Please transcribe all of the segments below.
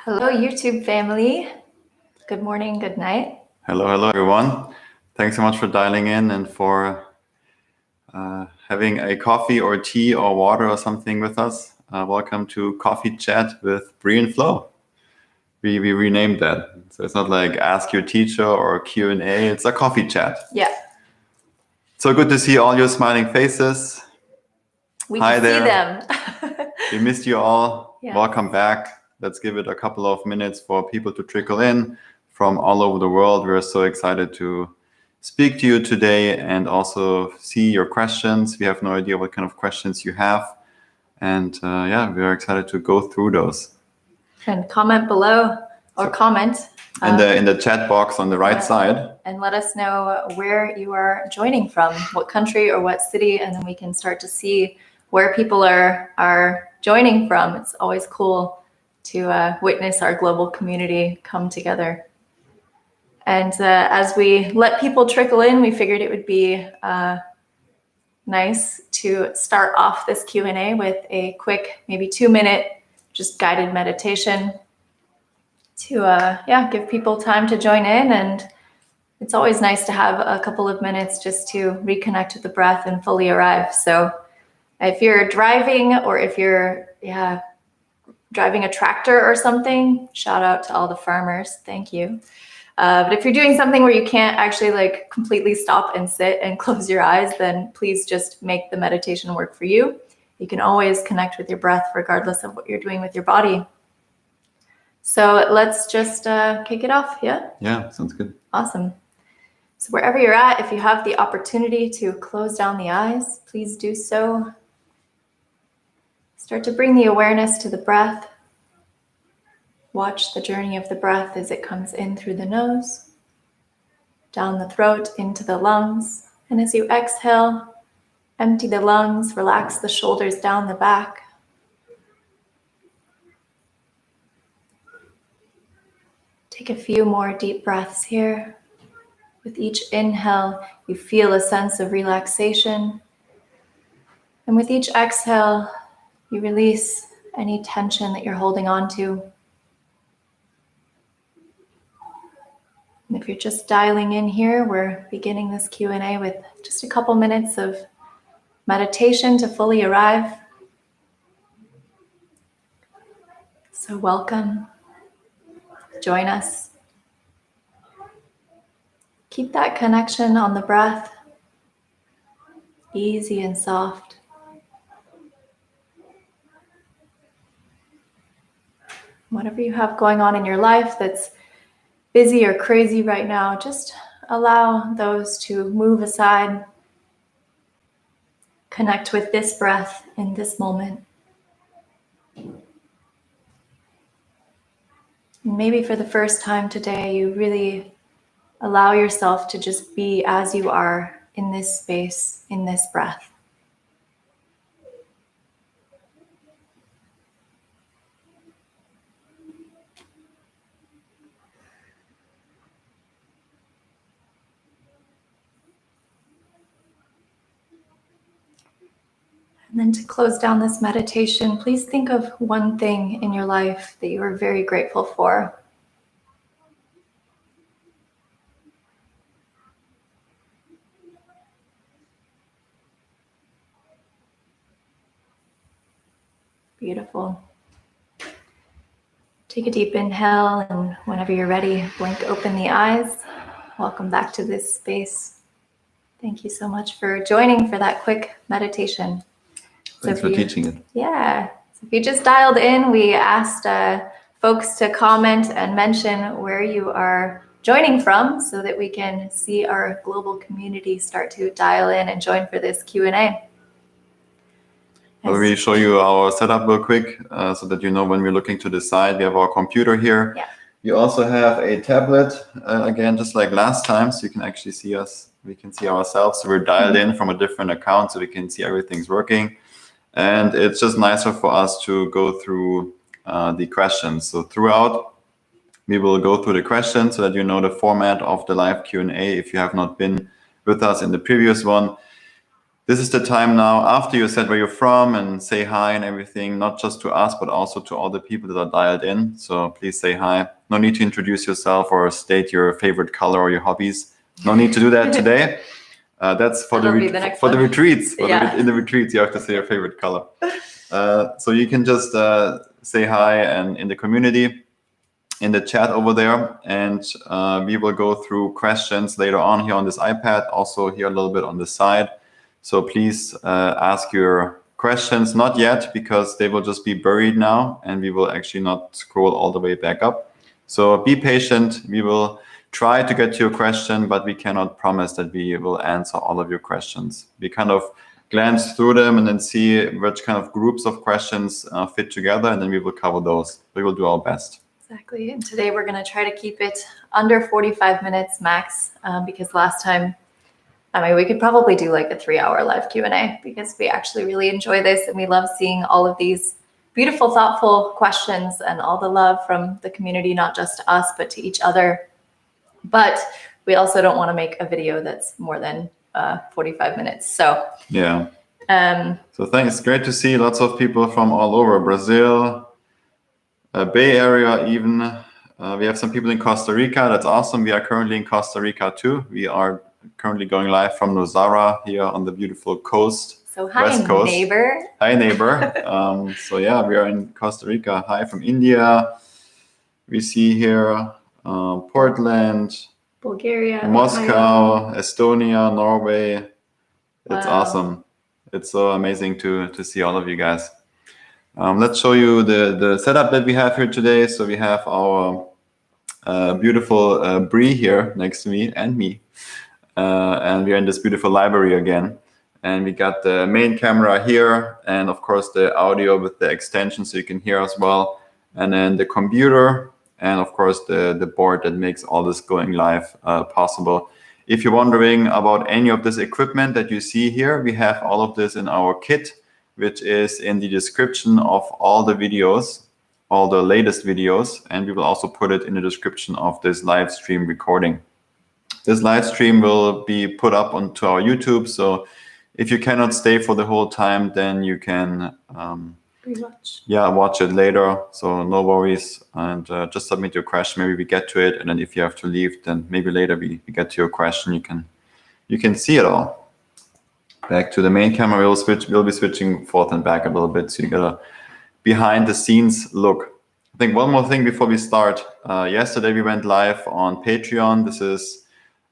Hello, YouTube family. Good morning, good night. Hello, everyone. Thanks so much for dialing in and for having a coffee or tea or water or something with us. Welcome to Coffee Chat with Bree and Flo. We renamed that. So it's not like Ask Your Teacher or Q&A. It's a coffee chat. Yeah. So good to see all your smiling faces. We Hi can there. see them. We missed you all. Yeah. Welcome back. Let's give it a couple of minutes for people to trickle in from all over the world. We're so excited to speak to you today and also see your questions. We have no idea what kind of questions you have. And we're excited to go through those. And comment below or comment. In the chat box on the right side. And let us know where you are joining from, what country or what city, and then we can start to see where people are joining from. It's always cool to witness our global community come together. And as we let people trickle in, we figured it would be nice to start off this Q&A with a quick, maybe 2-minute, just guided meditation to give people time to join in. And it's always nice to have a couple of minutes just to reconnect with the breath and fully arrive. So if you're driving or if you're driving a tractor or something, shout out to all the farmers. Thank you. But if you're doing something where you can't actually completely stop and sit and close your eyes, then please just make the meditation work for you. You can always connect with your breath regardless of what you're doing with your body. So let's just kick it off, yeah? Yeah, sounds good. Awesome. So wherever you're at, if you have the opportunity to close down the eyes, please do so. Start to bring the awareness to the breath. Watch the journey of the breath as it comes in through the nose, down the throat, into the lungs. And as you exhale, empty the lungs, relax the shoulders down the back. Take a few more deep breaths here. With each inhale, you feel a sense of relaxation. And with each exhale, you release any tension that you're holding on to. And if you're just dialing in here, we're beginning this Q&A with just a couple minutes of meditation to fully arrive. So welcome. Join us. Keep that connection on the breath, easy and soft. Whatever you have going on in your life that's busy or crazy right now, just allow those to move aside. Connect with this breath in this moment. Maybe for the first time today, you really allow yourself to just be as you are in this space, in this breath. And then to close down this meditation, please think of one thing in your life that you are very grateful for. Beautiful. Take a deep inhale, and whenever you're ready, blink open the eyes. Welcome back to this space. Thank you so much for joining for that quick meditation. Thanks for teaching it. Yeah. So if you just dialed in, we asked folks to comment and mention where you are joining from so that we can see our global community start to dial in and join for this Q&A. I'll really show you our setup real quick so that you know when we're looking to the side. We have our computer here. Yeah. You also have a tablet, again, just like last time, so you can actually see us. We can see ourselves. So we're dialed in from a different account so we can see everything's working. And it's just nicer for us to go through the questions. So throughout, we will go through the questions so that you know the format of the live Q&A if you have not been with us in the previous one. this is the time now, after you said where you're from and say hi and everything, not just to us, but also to all the people that are dialed in. So please say hi. No need to introduce yourself or state your favorite color or your hobbies. No need to do that today. That's for the retreats. In the retreats, you have to say your favorite color. So you can just say hi and in the community, in the chat over there, and we will go through questions later on here on this iPad, also here a little bit on the side. So please ask your questions, not yet, because they will just be buried now and we will actually not scroll all the way back up. So be patient. We will try to get to your question, but we cannot promise that we will answer all of your questions. We kind of glance through them and then see which kind of groups of questions fit together, and then we will cover those. We will do our best. Exactly. And today we're going to try to keep it under 45 minutes max, because last time, we could probably do like a 3-hour live Q&A, because we actually really enjoy this and we love seeing all of these beautiful, thoughtful questions and all the love from the community, not just to us, but to each other. But we also don't want to make a video that's more than 45 minutes. So yeah. So thanks. Great to see lots of people from all over Brazil, Bay Area even. We have some people in Costa Rica. That's awesome. We are currently in Costa Rica too. We are currently going live from Nosara here on the beautiful coast. So hi, West Coast. Neighbor. Hi, neighbor. So yeah, we are in Costa Rica. Hi from India. We see here Portland, Bulgaria, Moscow, Estonia, Norway. It's Wow. awesome. It's so amazing to see all of you guys. Let's show you the setup that we have here today. So we have our beautiful Bree here next to me and me. And we're in this beautiful library again. And we got the main camera here, and of course the audio with the extension so you can hear as well. And then the computer, and of course the board that makes all this going live possible. If you're wondering about any of this equipment that you see here, we have all of this in our kit, which is in the description of all the videos, all the latest videos, and we will also put it in the description of this live stream recording. This live stream will be put up onto our YouTube, so if you cannot stay for the whole time, then you can watch it later. So no worries, and just submit your question. Maybe we get to it, and then if you have to leave, then maybe later we get to your question. You can see it all. Back to the main camera, we'll be switching forth and back a little bit, so you get a behind the scenes look. I think one more thing before we start. Yesterday we went live on Patreon. This is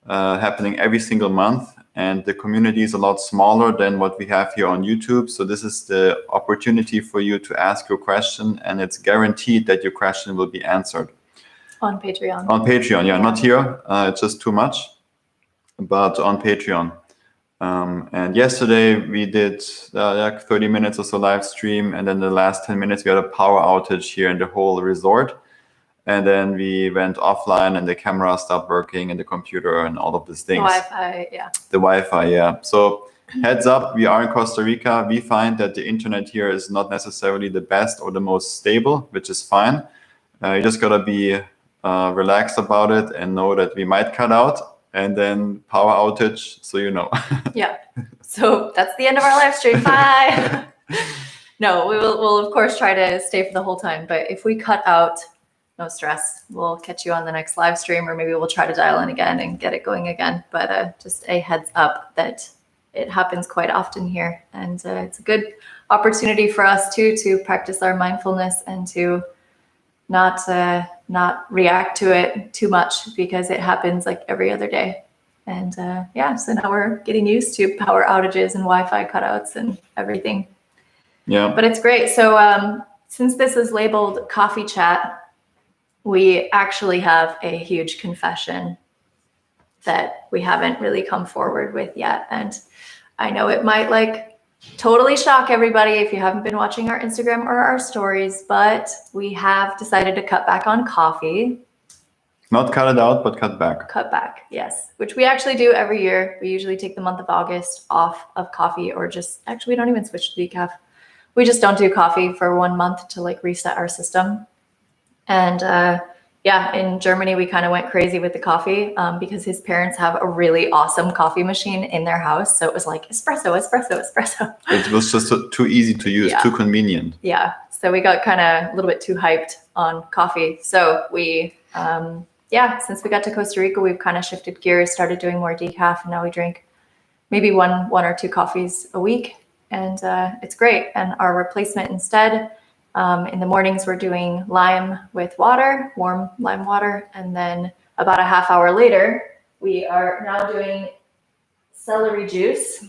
happening every single month, and the community is a lot smaller than what we have here on YouTube. So this is the opportunity for you to ask your question, and it's guaranteed that your question will be answered. On Patreon. On Patreon, yeah. Not here. It's just too much, but on Patreon. And yesterday we did like 30 minutes or so live stream, and then the last 10 minutes we had a power outage here in the whole resort. And then we went offline and the camera stopped working and the computer and all of these things. The Wi-Fi, yeah. The Wi-Fi, yeah. So heads up, we are in Costa Rica. We find that the internet here is not necessarily the best or the most stable, which is fine. You just gotta be relaxed about it and know that we might cut out and then power outage, so you know. Yeah. So that's the end of our live stream. Bye. No, we'll of course try to stay for the whole time, but if we cut out, no stress. We'll catch you on the next live stream, or maybe we'll try to dial in again and get it going again. But just a heads up that it happens quite often here. And it's a good opportunity for us too to practice our mindfulness and to not react to it too much, because it happens like every other day. And so now we're getting used to power outages and Wi-Fi cutouts and everything. Yeah. But it's great. So since this is labeled coffee chat, we actually have a huge confession that we haven't really come forward with yet. And I know it might totally shock everybody if you haven't been watching our Instagram or our stories, but we have decided to cut back on coffee. Not cut it out, but cut back. Cut back, yes, which we actually do every year. We usually take the month of August off of coffee, or actually we don't even switch to decaf. We just don't do coffee for 1 month to reset our system. And yeah, in Germany, we kind of went crazy with the coffee because his parents have a really awesome coffee machine in their house. So it was like espresso, espresso, espresso. It was just too easy to use, Yeah. too convenient. Yeah. So we got kind of a little bit too hyped on coffee. So we, since we got to Costa Rica, we've kind of shifted gears, started doing more decaf, and now we drink maybe one or two coffees a week. And it's great. And our replacement instead, in the mornings, we're doing lime with water, warm lime water. And then about a half hour later, we are now doing celery juice.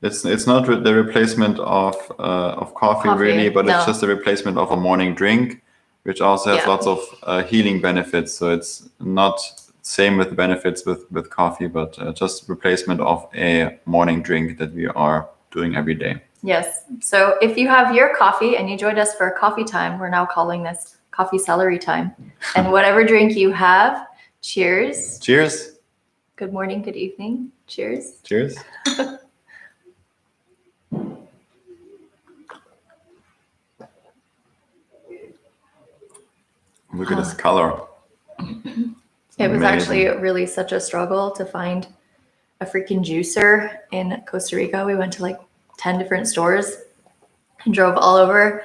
It's not the replacement of coffee really, but no. it's just a replacement of a morning drink, which also has Yeah. lots of healing benefits. So it's not same with the benefits with coffee, but just replacement of a morning drink that we are doing every day. Yes. So if you have your coffee and you joined us for coffee time, we're now calling this coffee celery time. And whatever drink you have, cheers. Cheers. Good morning, good evening. Cheers. Cheers. Look at this color. It was Amazing. actually really such a struggle to find a freaking juicer in Costa Rica. We went to like 10 different stores and drove all over.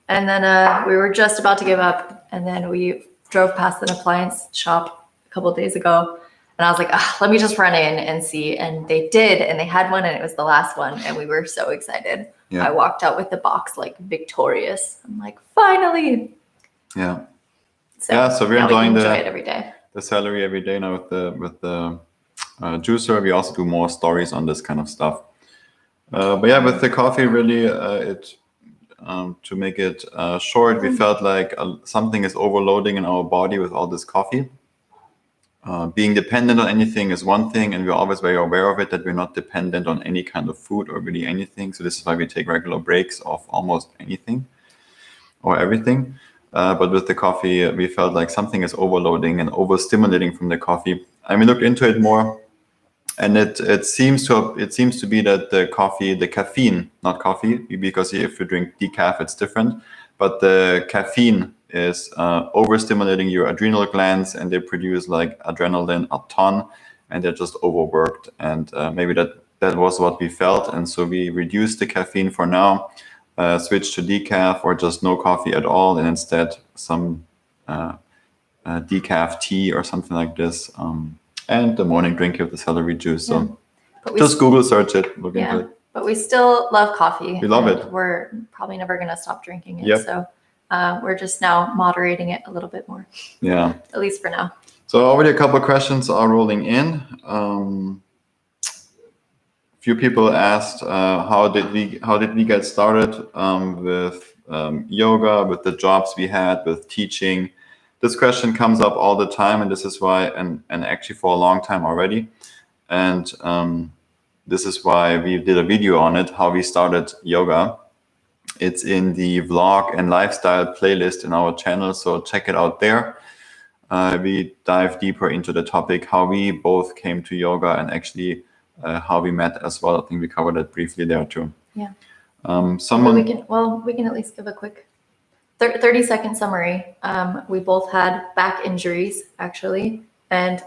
And then we were just about to give up. And then we drove past an appliance shop a couple of days ago. And I was like, let me just run in and see. And they did. And they had one and it was the last one. And we were so excited. Yeah. I walked out with the box like victorious. I'm like, finally. Yeah. So, so we're now enjoying we can enjoy it every day. the celery every day now with the juicer. We also do more stories on this kind of stuff. But yeah, with the coffee, really, to make it short, we felt like something is overloading in our body with all this coffee. Being dependent on anything is one thing, and we're always very aware of it, that we're not dependent on any kind of food or really anything. So this is why we take regular breaks of almost anything or everything. But with the coffee, we felt like something is overloading and overstimulating from the coffee. And we looked into it more, and it seems to be that the caffeine, not coffee, because if you drink decaf, it's different. But the caffeine is overstimulating your adrenal glands, and they produce like adrenaline a ton, and they're just overworked. And maybe that was what we felt, and so we reduced the caffeine for now. Switch to decaf or just no coffee at all, and instead some decaf tea or something like this, and the morning drink of the celery juice. So just Google search it, look into it. But we still love coffee. We love it. We're probably never going to stop drinking it. Yep. So we're just now moderating it a little bit more, Yeah. at least for now. So already a couple of questions are rolling in. Few people asked how did we get started with yoga, with the jobs we had, with teaching. This question comes up all the time, and this is why, and actually for a long time already, and this is why we did a video on it, how we started yoga. It's in the vlog and lifestyle playlist in our channel, so check it out there. We dive deeper into the topic, how we both came to yoga, and actually how we met as well. I think we covered it briefly there too. Yeah. Someone. We can at least give a quick 30-second summary. We both had back injuries actually, and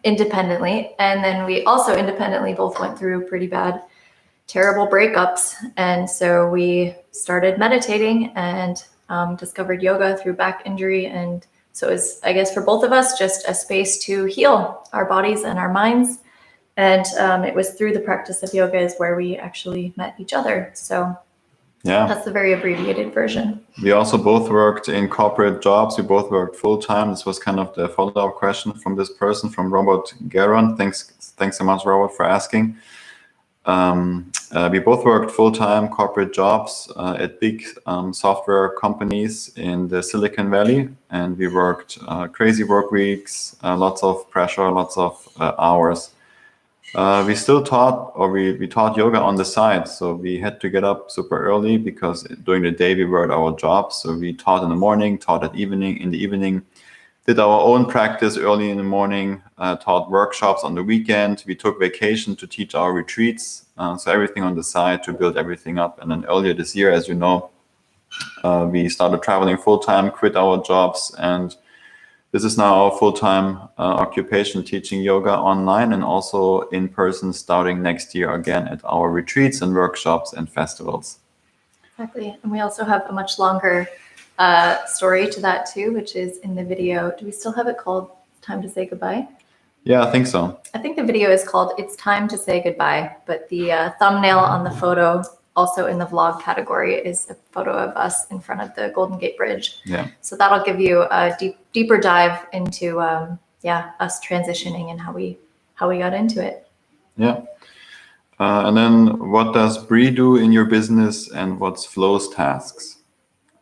independently, and then we also independently both went through pretty bad, terrible breakups, and so we started meditating and discovered yoga through back injury, and so it was, I guess, for both of us just a space to heal our bodies and our minds. And it was through the practice of yoga is where we actually met each other. So yeah, that's the very abbreviated version. We also both worked in corporate jobs. We both worked full time. This was kind of the follow-up question from this person, from Robert Gueron. Thanks so much, Robert, for asking. We both worked full-time corporate jobs at big software companies in the Silicon Valley, and we worked crazy work weeks, lots of pressure, lots of hours. We still taught, or we taught yoga on the side. So we had to get up super early because during the day we were at our jobs. So we taught in the morning, taught in the evening, did our own practice early in the morning, taught workshops on the weekend. We took vacation to teach our retreats. So everything on the side to build everything up. And then earlier this year, as you know, we started traveling full time, quit our jobs, and this is now our full-time occupation, teaching yoga online and also in person starting next year again at our retreats and workshops and festivals. Exactly. And we also have a much longer story to that too, which is in the video. Do we still have it called Time to Say Goodbye? Yeah, I think so. I think the video is called It's Time to Say Goodbye, but the thumbnail on the photo, also in the vlog category, is a photo of us in front of the Golden Gate Bridge. Yeah. So that'll give you a deeper dive into us transitioning and how we got into it. Yeah. And then what does Bree do in your business and what's Flo's tasks?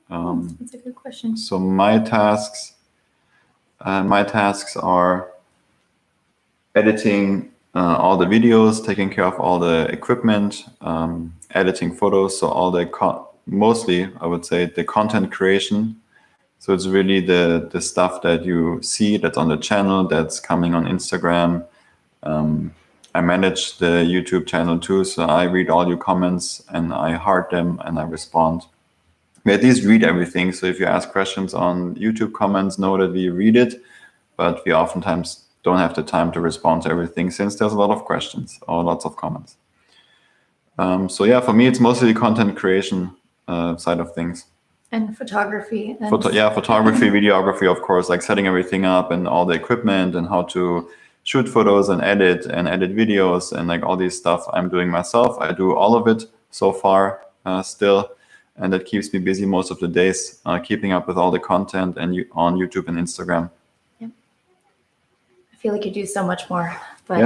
That's a good question. So my tasks are editing all the videos, taking care of all the equipment, editing photos. So all the mostly, I would say, the content creation. So it's really the stuff that you see that's on the channel, that's coming on Instagram. I manage the YouTube channel too, so I read all your comments and I heart them and I respond. We at least read everything. So if you ask questions on YouTube comments, know that we read it, but we oftentimes don't have the time to respond to everything since there's a lot of questions or lots of comments. So yeah, for me, it's mostly the content creation side of things. And photography. And Photography, videography, of course, like setting everything up and all the equipment and how to shoot photos and edit videos and like all these stuff I'm doing myself. I do all of it so far still, and that keeps me busy most of the days, keeping up with all the content and on YouTube and Instagram. Yeah. I feel like you do so much more, but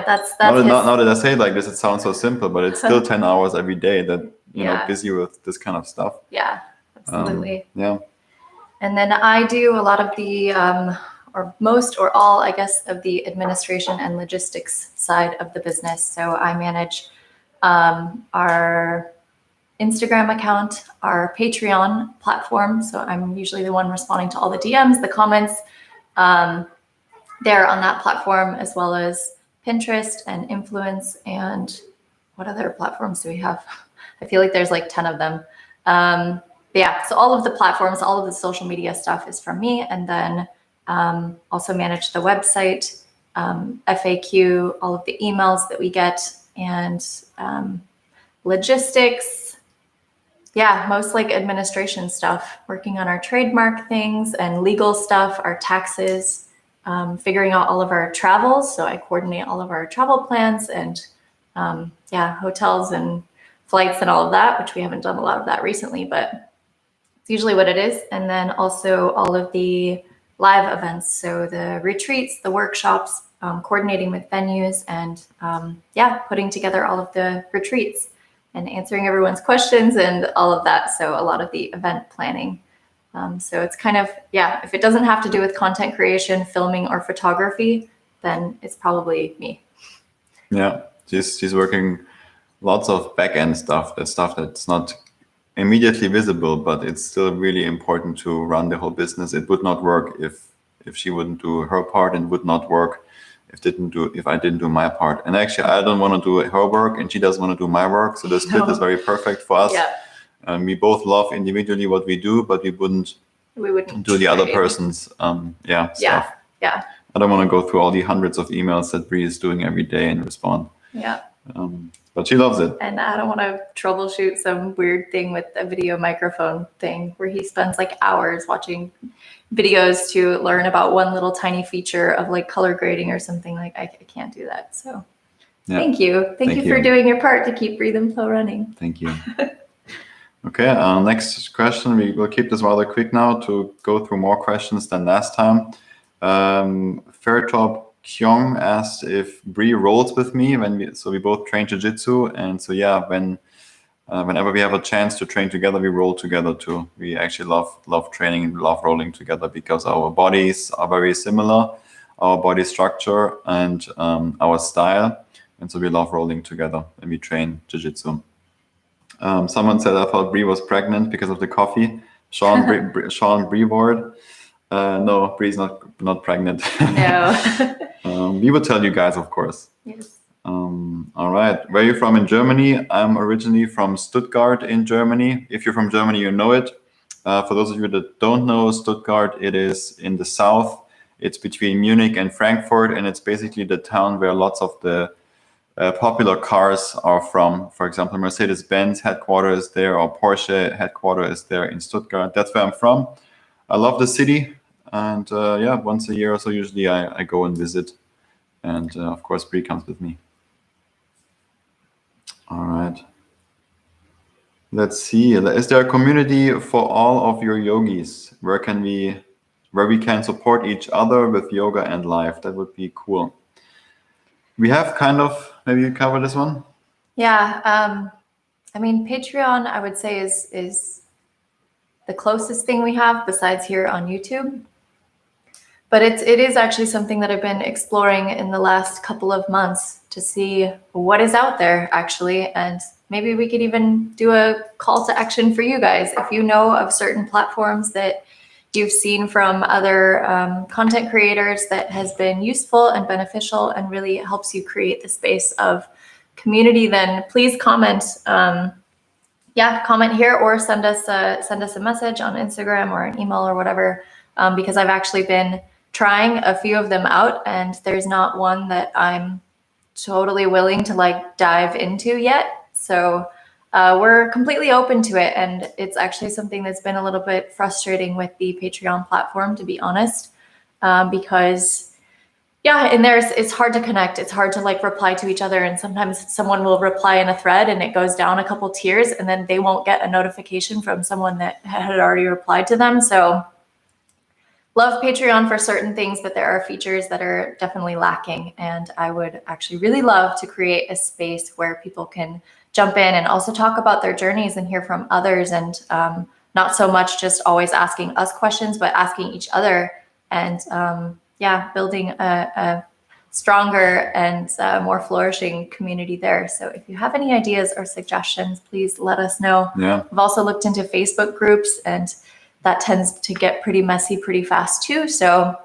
that's now that I say it like this, it sounds so simple, but it's still 10 hours every day that you know busy with this kind of stuff. Yeah, absolutely. And then I do a lot of the or most or all, I guess, of the administration and logistics side of the business. So I manage our Instagram account, our Patreon platform. So I'm usually the one responding to all the DMs, the comments there on that platform, as well as Pinterest and Influence. And what other platforms do we have? I feel like there's like 10 of them. So all of the platforms, all of the social media stuff is from me. And then also manage the website, FAQ, all of the emails that we get, and logistics. Yeah, most like administration stuff, working on our trademark things and legal stuff, our taxes, figuring out all of our travels. So I coordinate all of our travel plans and hotels and flights and all of that, which we haven't done a lot of that recently, but it's usually what it is. And then also all of the live events. So the retreats, the workshops, coordinating with venues and putting together all of the retreats and answering everyone's questions and all of that. So a lot of the event planning. So it's kind of, if it doesn't have to do with content creation, filming or photography, then it's probably me. Yeah, she's working lots of back-end stuff, the stuff that's not immediately visible, but it's still really important to run the whole business. It would not work if she wouldn't do her part, and would not work if I didn't do my part. And actually, I don't want to do her work, and she doesn't want to do my work. So the split is very perfect for us. Yeah. We both love individually what we do, but we wouldn't do the other person's stuff. Yeah. I don't want to go through all the hundreds of emails that Bree is doing every day and respond. Yeah. But she loves it. And I don't want to troubleshoot some weird thing with a video microphone thing where he spends like hours watching videos to learn about one little tiny feature of like color grading or something. Like I can't do that. So thank you. Thank you for doing your part to keep Breathe and Flow running. Thank you. Okay, next question. We will keep this rather quick now to go through more questions than last time. Fairtop Kyung asked if Bree rolls with me we both train jiu-jitsu, and so whenever we have a chance to train together, we roll together too. We actually love training and love rolling together because our bodies are very similar, our body structure and our style, and so we love rolling together when we train jiu-jitsu. Someone said I thought Bree was pregnant because of the coffee. Sean Breeboard. No, Bree's not pregnant. No. We will tell you guys, of course. Yes. All right. Where are you from in Germany? I'm originally from Stuttgart in Germany. If you're from Germany, you know it. For those of you that don't know Stuttgart, it is in the south. It's between Munich and Frankfurt, and it's basically the town where lots of the popular cars are from. For example, Mercedes-Benz headquarters is there, or Porsche headquarters is there in Stuttgart. That's where I'm from. I love the city, and once a year or so, usually I go and visit, and of course, Bree comes with me. All right. Let's see. Is there a community for all of your yogis? Where we can support each other with yoga and life? That would be cool. We have maybe you cover this one. Yeah. I mean, Patreon, I would say is the closest thing we have besides here on YouTube. But it is actually something that I've been exploring in the last couple of months to see what is out there actually. And maybe we could even do a call to action for you guys. If you know of certain platforms that you've seen from other content creators that has been useful and beneficial and really helps you create the space of community, then please comment. Comment here or send us a message on Instagram or an email or whatever, because I've actually been trying a few of them out, and there's not one that I'm totally willing to dive into yet. So we're completely open to it, and it's actually something that's been a little bit frustrating with the Patreon platform, to be honest, because in there it's hard to connect. It's hard to reply to each other, and sometimes someone will reply in a thread and it goes down a couple tiers, and then they won't get a notification from someone that had already replied to them. So love Patreon for certain things, but there are features that are definitely lacking. And I would actually really love to create a space where people can jump in and also talk about their journeys and hear from others, and not so much just always asking us questions, but asking each other, and building a stronger and more flourishing community there. So if you have any ideas or suggestions, please let us know. Yeah. I've also looked into Facebook groups, and that tends to get pretty messy pretty fast too. So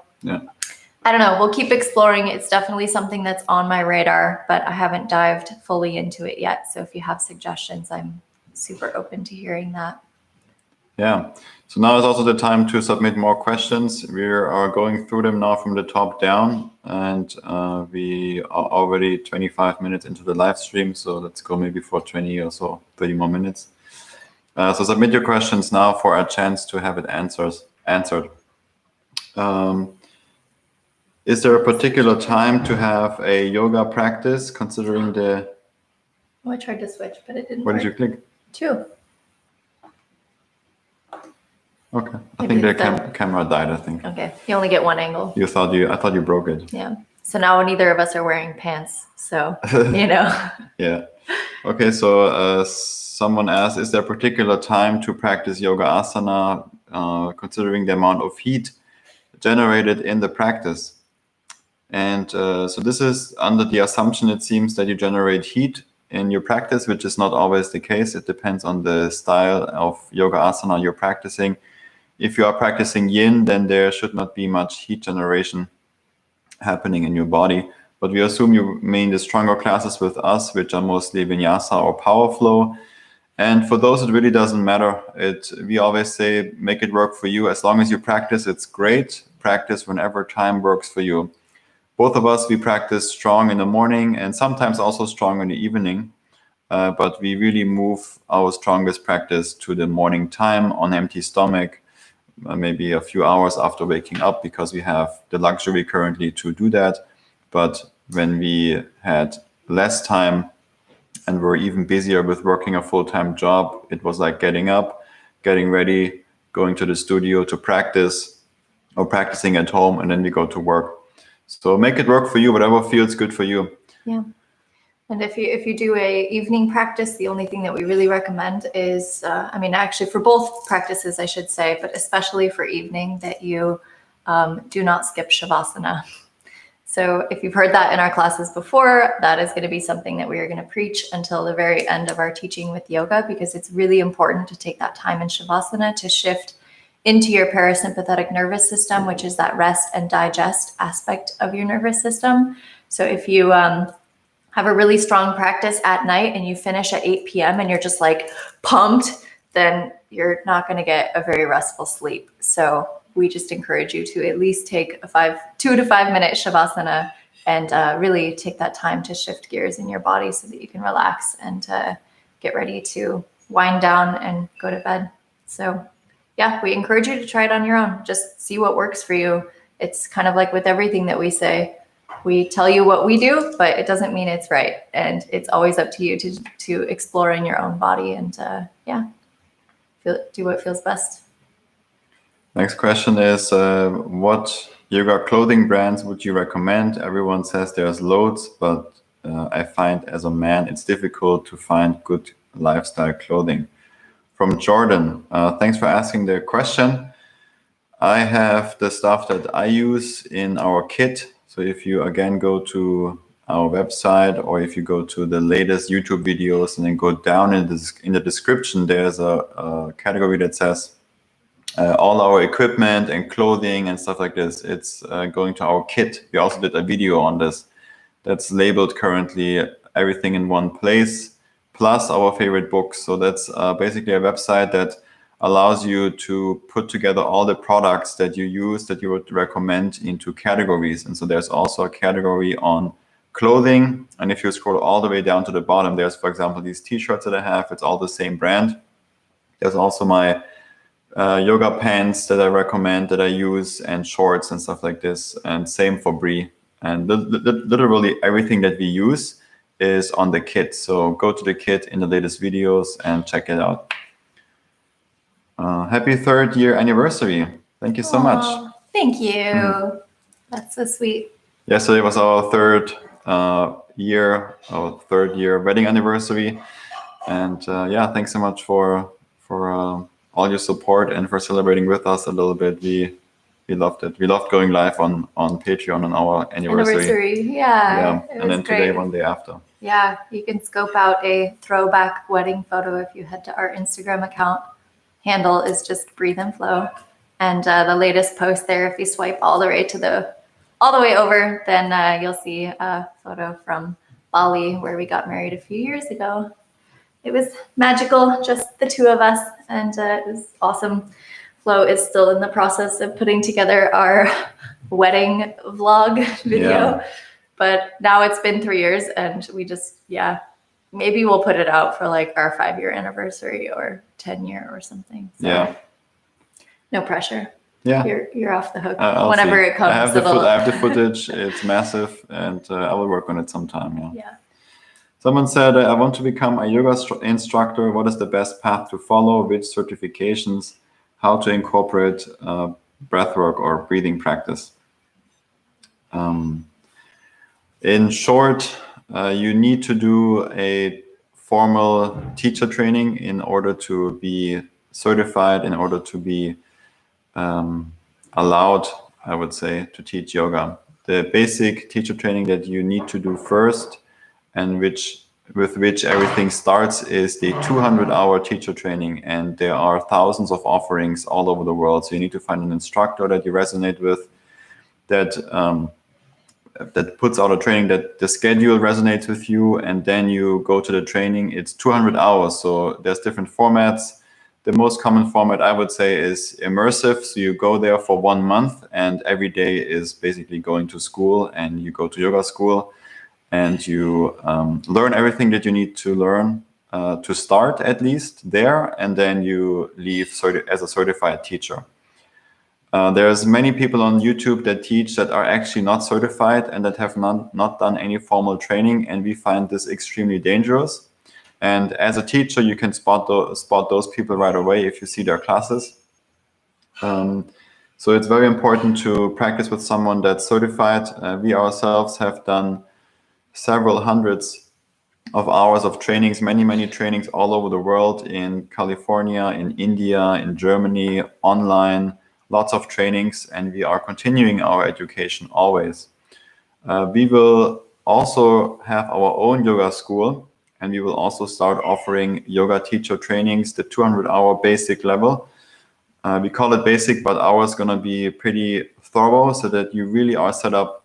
I don't know, we'll keep exploring. It's definitely something that's on my radar, but I haven't dived fully into it yet. So if you have suggestions, I'm super open to hearing that. Yeah. So now is also the time to submit more questions. We are going through them now from the top down, and we are already 25 minutes into the live stream. So let's go maybe for 20 or so, 30 more minutes. So submit your questions now for a chance to have it answered. Is there a particular time to have a yoga practice, considering the... Oh, I tried to switch, but it didn't What work. did you click? 2. Okay, I Maybe think the it's camera died, I think. Okay, you only get one angle. I thought you broke it. Yeah. So now neither of us are wearing pants. So, Yeah. Okay, so someone asked, is there a particular time to practice yoga asana, considering the amount of heat generated in the practice? And so this is under the assumption, it seems, that you generate heat in your practice, which is not always the case. It depends on the style of yoga asana you're practicing. If you are practicing yin, then there should not be much heat generation happening in your body. But we assume you mean the stronger classes with us, which are mostly vinyasa or power flow. And for those, it really doesn't matter. We always say, make it work for you. As long as you practice, it's great. Practice whenever time works for you. Both of us, we practice strong in the morning and sometimes also strong in the evening. But we really move our strongest practice to the morning time on empty stomach, maybe a few hours after waking up, because we have the luxury currently to do that. But when we had less time and were even busier with working a full-time job, it was like getting up, getting ready, going to the studio to practice, or practicing at home, and then we go to work. So make it work for you, whatever feels good for you. Yeah. And if you do a evening practice, the only thing that we really recommend is, actually for both practices, I should say, but especially for evening, that you do not skip Shavasana. So if you've heard that in our classes before, that is going to be something that we are going to preach until the very end of our teaching with yoga, because it's really important to take that time in Shavasana to shift into your parasympathetic nervous system, which is that rest and digest aspect of your nervous system. So if you have a really strong practice at night and you finish at 8 p.m. and you're just pumped, then you're not going to get a very restful sleep. So we just encourage you to at least take a 2 to 5 minute Shavasana and really take that time to shift gears in your body so that you can relax and get ready to wind down and go to bed. So yeah, we encourage you to try it on your own. Just see what works for you. It's kind of like with everything that we say. We tell you what we do, but it doesn't mean it's right. And it's always up to you to explore in your own body and do what feels best. Next question is, what yoga clothing brands would you recommend? Everyone says there's loads, but I find as a man, it's difficult to find good lifestyle clothing. From Jordan, thanks for asking the question. I have the stuff that I use in our kit. So if you again go to our website, or if you go to the latest YouTube videos and then go down in the description, there's a category that says all our equipment and clothing and stuff like this. It's going to our kit. We also did a video on this that's labeled currently everything in one place, plus our favorite books. So that's basically a website that allows you to put together all the products that you use that you would recommend into categories. And so there's also a category on clothing. And if you scroll all the way down to the bottom, there's, for example, these t-shirts that I have. It's all the same brand. There's also my yoga pants that I recommend, that I use, and shorts and stuff like this. And same for Brie. And literally everything that we use is on the kit. So go to the kit in the latest videos and check it out. Happy 3rd year anniversary. Thank you so much. Thank you. That's so sweet. Yesterday was our third year wedding anniversary. And thanks so much for all your support and for celebrating with us a little bit. We loved it. We loved going live on Patreon on our anniversary. Yeah. And then great. Today, one day after. Yeah, you can scope out a throwback wedding photo if you head to our Instagram account. Handle is just Breathe and Flow. And the latest post there, if you swipe all the way over, then you'll see a photo from Bali where we got married a few years ago. It was magical, just the two of us, and it was awesome. Flo is still in the process of putting together our wedding vlog video, but now it's been 3 years, and we just, maybe we'll put it out for like our 5-year anniversary or 10-year or something. So, no pressure. Yeah, you're off the hook whenever it comes. I have the footage. It's massive, and I will work on it sometime. Yeah. Someone said, I want to become a yoga instructor. What is the best path to follow? Which certifications? How to incorporate breathwork or breathing practice? In short, you need to do a formal teacher training in order to be certified, in order to be allowed, I would say, to teach yoga. The basic teacher training that you need to do first, and with which everything starts, is the 200-hour teacher training. And there are thousands of offerings all over the world. So you need to find an instructor that you resonate with, that puts out a training that the schedule resonates with you, and then you go to the training. It's 200 hours, so there's different formats. The most common format, I would say, is immersive. So you go there for 1 month, and every day is basically going to school, and you go to yoga school, and you learn everything that you need to learn to start, at least there, and then you leave as a certified teacher. There's many people on YouTube that teach that are actually not certified and that have not done any formal training, and we find this extremely dangerous. And as a teacher, you can spot those people right away if you see their classes. So it's very important to practice with someone that's certified. We ourselves have done several hundreds of hours of trainings, many trainings all over the world, in California, in India, in Germany, online, lots of trainings, and we are continuing our education always. We will also have our own yoga school, and we will also start offering yoga teacher trainings, the 200-hour basic level. We call it basic, but ours is going to be pretty thorough so that you really are set up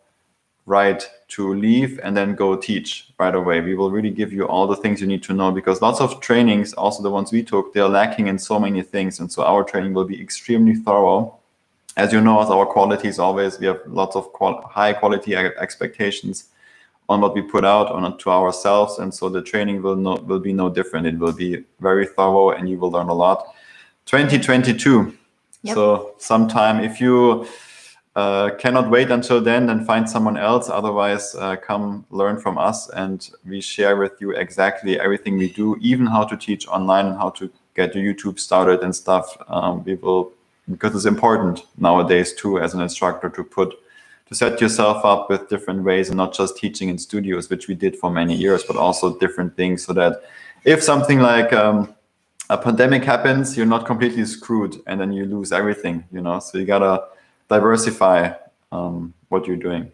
right to leave and then go teach right away. We will really give you all the things you need to know, because lots of trainings, also the ones we took, they're lacking in so many things. And so our training will be extremely thorough. As you know, as our quality is always, we have lots of high quality expectations on what we put out to ourselves. And so the training will be no different. It will be very thorough and you will learn a lot. 2022. Yep. So sometime, if you cannot wait until then find someone else. Otherwise, come learn from us, and we share with you exactly everything we do, even how to teach online and how to get your YouTube started and stuff. We will, because it's important nowadays too, as an instructor, to set yourself up with different ways and not just teaching in studios, which we did for many years, but also different things, so that if something like a pandemic happens, you're not completely screwed and then you lose everything, so you gotta diversify what you're doing.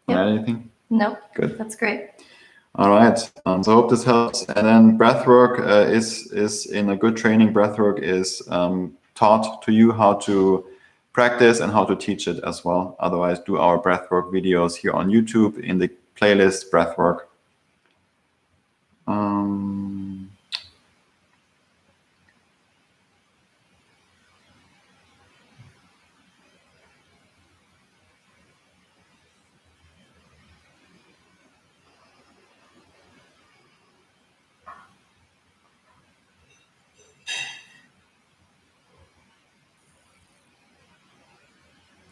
Yep. Anything? No. Good. That's great. All right. So I hope this helps. And then breathwork is in a good training. Breathwork is taught to you how to practice and how to teach it as well. Otherwise, do our breathwork videos here on YouTube in the playlist breathwork.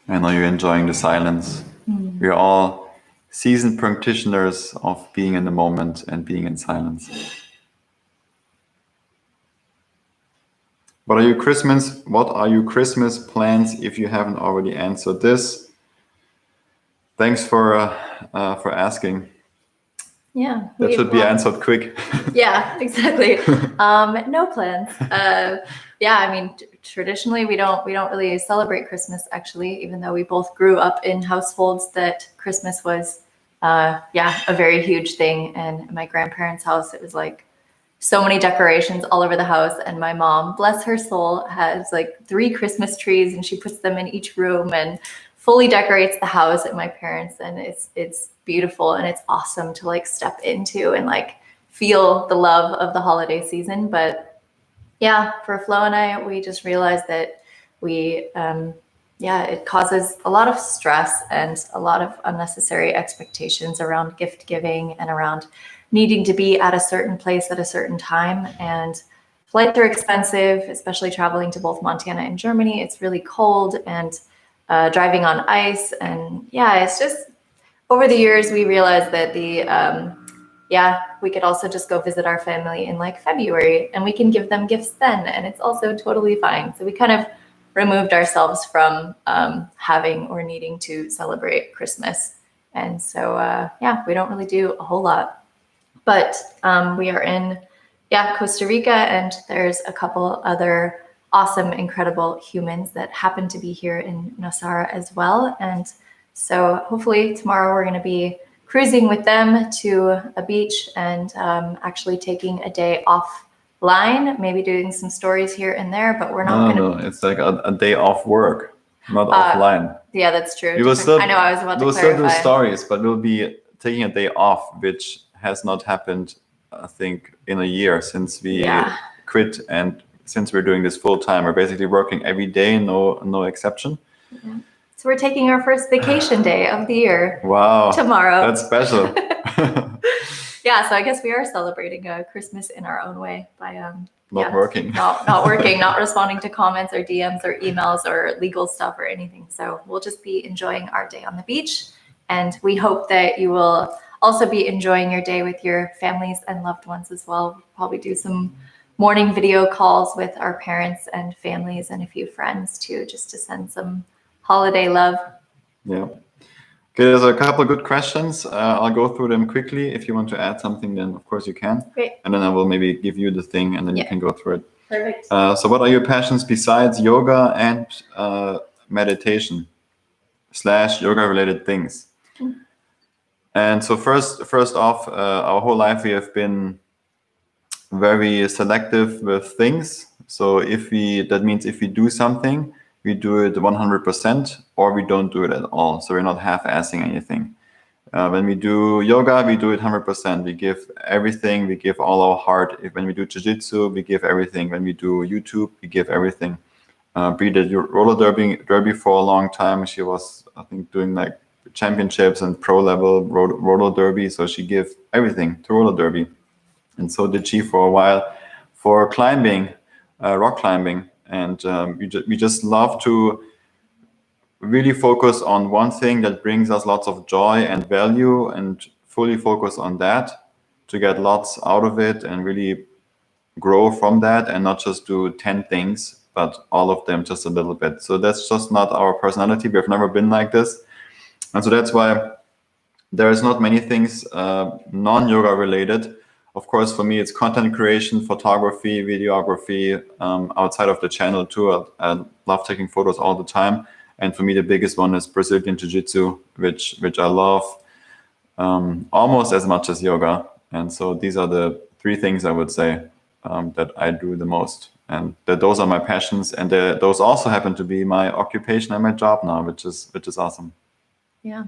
I know you're enjoying the silence. We're all seasoned practitioners of being in the moment and being in silence. What are your Christmas plans, if you haven't already answered this? Thanks for asking. Yeah. That should be answered quick. Yeah, exactly. No plans. Yeah, I mean, traditionally we don't really celebrate Christmas, actually, even though we both grew up in households that Christmas was a very huge thing. And in my grandparents' house, it was like so many decorations all over the house. And my mom, bless her soul, has like 3 Christmas trees, and she puts them in each room and fully decorates the house at my parents'. And it's beautiful, and it's awesome to like step into and like feel the love of the holiday season. But yeah, for Flo and I, we just realized that it causes a lot of stress and a lot of unnecessary expectations around gift giving and around needing to be at a certain place at a certain time. And flights are expensive, especially traveling to both Montana and Germany. It's really cold, and driving on ice. And yeah, it's just, over the years, we realized that we could also just go visit our family in like February, and we can give them gifts then, and it's also totally fine. So we kind of removed ourselves from having or needing to celebrate Christmas. And so, we don't really do a whole lot. But we are in, Costa Rica, and there's a couple other awesome, incredible humans that happen to be here in Nosara as well. And so hopefully tomorrow we're going to be cruising with them to a beach and actually taking a day offline, maybe doing some stories here and there, but we're not going to. No, it's like a day off work, not offline. Yeah, that's true. I was about to clarify. We'll still do stories, but we'll be taking a day off, which has not happened, I think, in a year since we quit, and since we're doing this full time. We're basically working every day, no exception. Yeah. So we're taking our first vacation day of the year. Wow. Tomorrow. That's special. Yeah, so I guess we are celebrating Christmas in our own way by not working. Not working, not responding to comments or DMs or emails or legal stuff or anything. So we'll just be enjoying our day on the beach. And we hope that you will also be enjoying your day with your families and loved ones as well. We'll probably do some morning video calls with our parents and families and a few friends too, just to send some holiday love. Yeah. Okay, there's a couple of good questions. I'll go through them quickly. If you want to add something, then of course you can. Great. And then I will maybe give you the thing, and then you can go through it. Perfect. So what are your passions besides yoga and meditation / yoga related things? And so first off, our whole life we have been very selective with things. So that means if we do something, we do it 100%, or we don't do it at all. So we're not half-assing anything. When we do yoga, we do it 100%. We give everything. We give all our heart. When we do jiu-jitsu, we give everything. When we do YouTube, we give everything. Brie did roller derby for a long time. She was, I think, doing like championships and pro level roller derby. So she gave everything to roller derby. And so did she for a while for climbing, rock climbing. And we just love to really focus on one thing that brings us lots of joy and value, and fully focus on that to get lots out of it and really grow from that, and not just do 10 things, but all of them just a little bit. So that's just not our personality. We've never been like this. And so that's why there's not many things non-yoga related. Of course, for me, it's content creation, photography, videography, outside of the channel too. I love taking photos all the time. And for me, the biggest one is Brazilian Jiu-Jitsu, which I love almost as much as yoga. And so these are the three things I would say that I do the most. And that those are my passions. And those also happen to be my occupation and my job now, which is awesome. Yeah.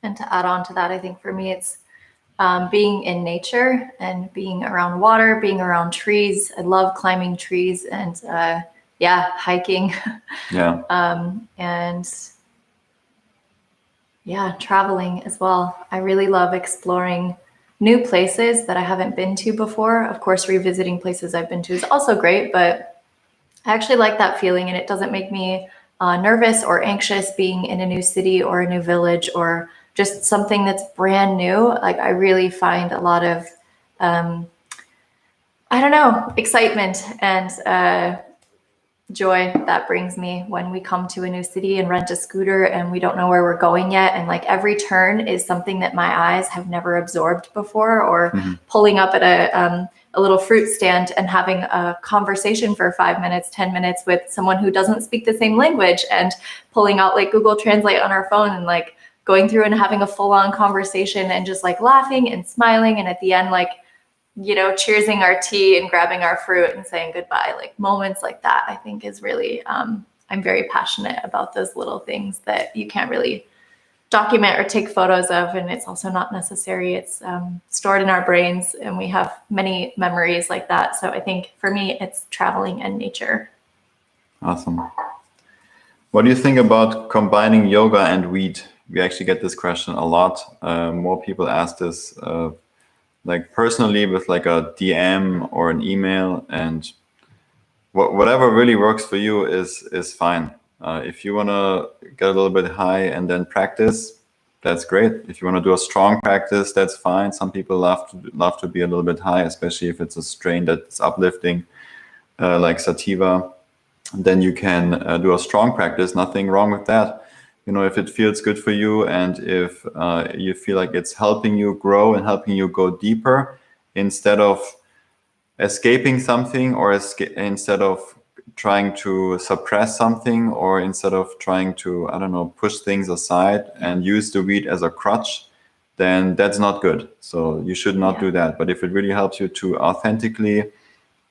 And to add on to that, I think for me, it's being in nature and being around water, being around trees. I love climbing trees and hiking. Yeah. And traveling as well. I really love exploring new places that I haven't been to before. Of course, revisiting places I've been to is also great, but I actually like that feeling, and it doesn't make me nervous or anxious being in a new city or a new village or just something that's brand new. Like, I really find a lot of, excitement and joy that brings me when we come to a new city and rent a scooter and we don't know where we're going yet. And like every turn is something that my eyes have never absorbed before, or pulling up at a little fruit stand and having a conversation for 5 minutes, 10 minutes with someone who doesn't speak the same language, and pulling out like Google Translate on our phone and like going through and having a full-on conversation and just like laughing and smiling. And at the end, like, cheersing our tea and grabbing our fruit and saying goodbye. Like moments like that, I think is really, I'm very passionate about those little things that you can't really document or take photos of. And it's also not necessary. It's stored in our brains, and we have many memories like that. So I think for me, it's traveling and nature. Awesome. What do you think about combining yoga and weed? We actually get this question a lot. More people ask this like personally with like a DM or an email, and whatever really works for you is fine. If you want to get a little bit high and then practice, that's great. If you want to do a strong practice, that's fine. Some people love to be a little bit high, especially if it's a strain that's uplifting, like sativa. Then you can do a strong practice. Nothing wrong with that. If it feels good for you, and if you feel like it's helping you grow and helping you go deeper, instead of escaping something, or instead of trying to suppress something, or instead of trying to, push things aside and use the weed as a crutch, then that's not good. So you should not do that. But if it really helps you to authentically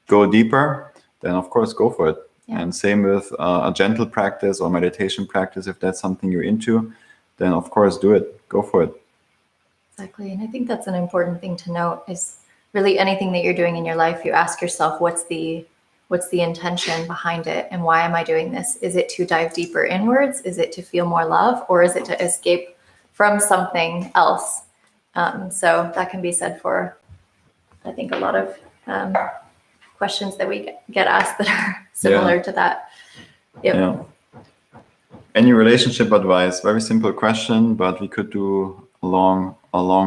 go deeper, then of course go for it. Yeah. And same with a gentle practice or meditation practice. If that's something you're into, then of course do it. Go for it. Exactly. And I think that's an important thing to note, is really anything that you're doing in your life, you ask yourself, what's the intention behind it, and why am I doing this? Is it to dive deeper inwards? Is it to feel more love, or is it to escape from something else? So that can be said for, I think, a lot of questions that we get asked that are similar to that. Yep. Yeah. Any relationship advice? Very simple question, but we could do a long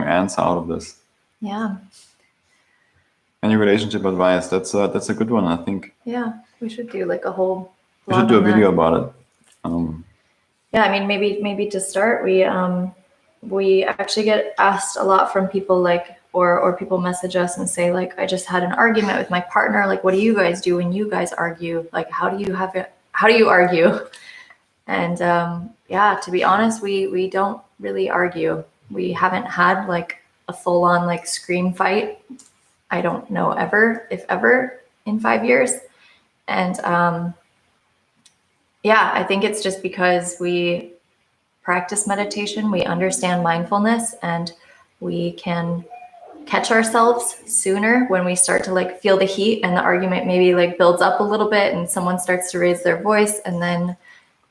answer out of this. Yeah. Any relationship advice? That's a good one, I think. Yeah, we should do like a whole. We should do a video about it. Yeah, I mean, maybe to start, we actually get asked a lot from people, like, or people message us and say, like, I just had an argument with my partner. Like, what do you guys do when you guys argue? Like, how do you argue? And to be honest, we don't really argue. We haven't had like a full on like scream fight. I don't know if ever in 5 years. And Yeah, I think it's just because we practice meditation, we understand mindfulness, and we can catch ourselves sooner when we start to like feel the heat and the argument maybe like builds up a little bit and someone starts to raise their voice, and then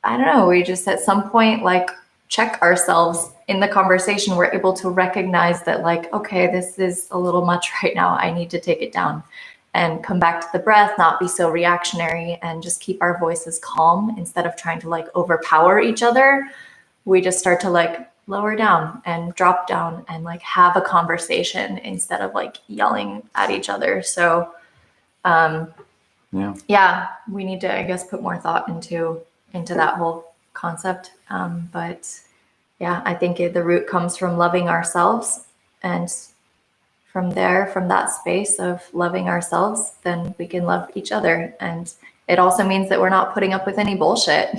I don't know, we just at some point like check ourselves in the conversation. We're able to recognize that like, okay, this is a little much right now. I need to take it down and come back to the breath, not be so reactionary, and just keep our voices calm instead of trying to like overpower each other. We just start to like lower down and drop down and like have a conversation instead of like yelling at each other. So yeah, we need to, I guess, put more thought into that whole concept. But yeah, I think the root comes from loving ourselves, and from there, from that space of loving ourselves, then we can love each other. And it also means that we're not putting up with any bullshit.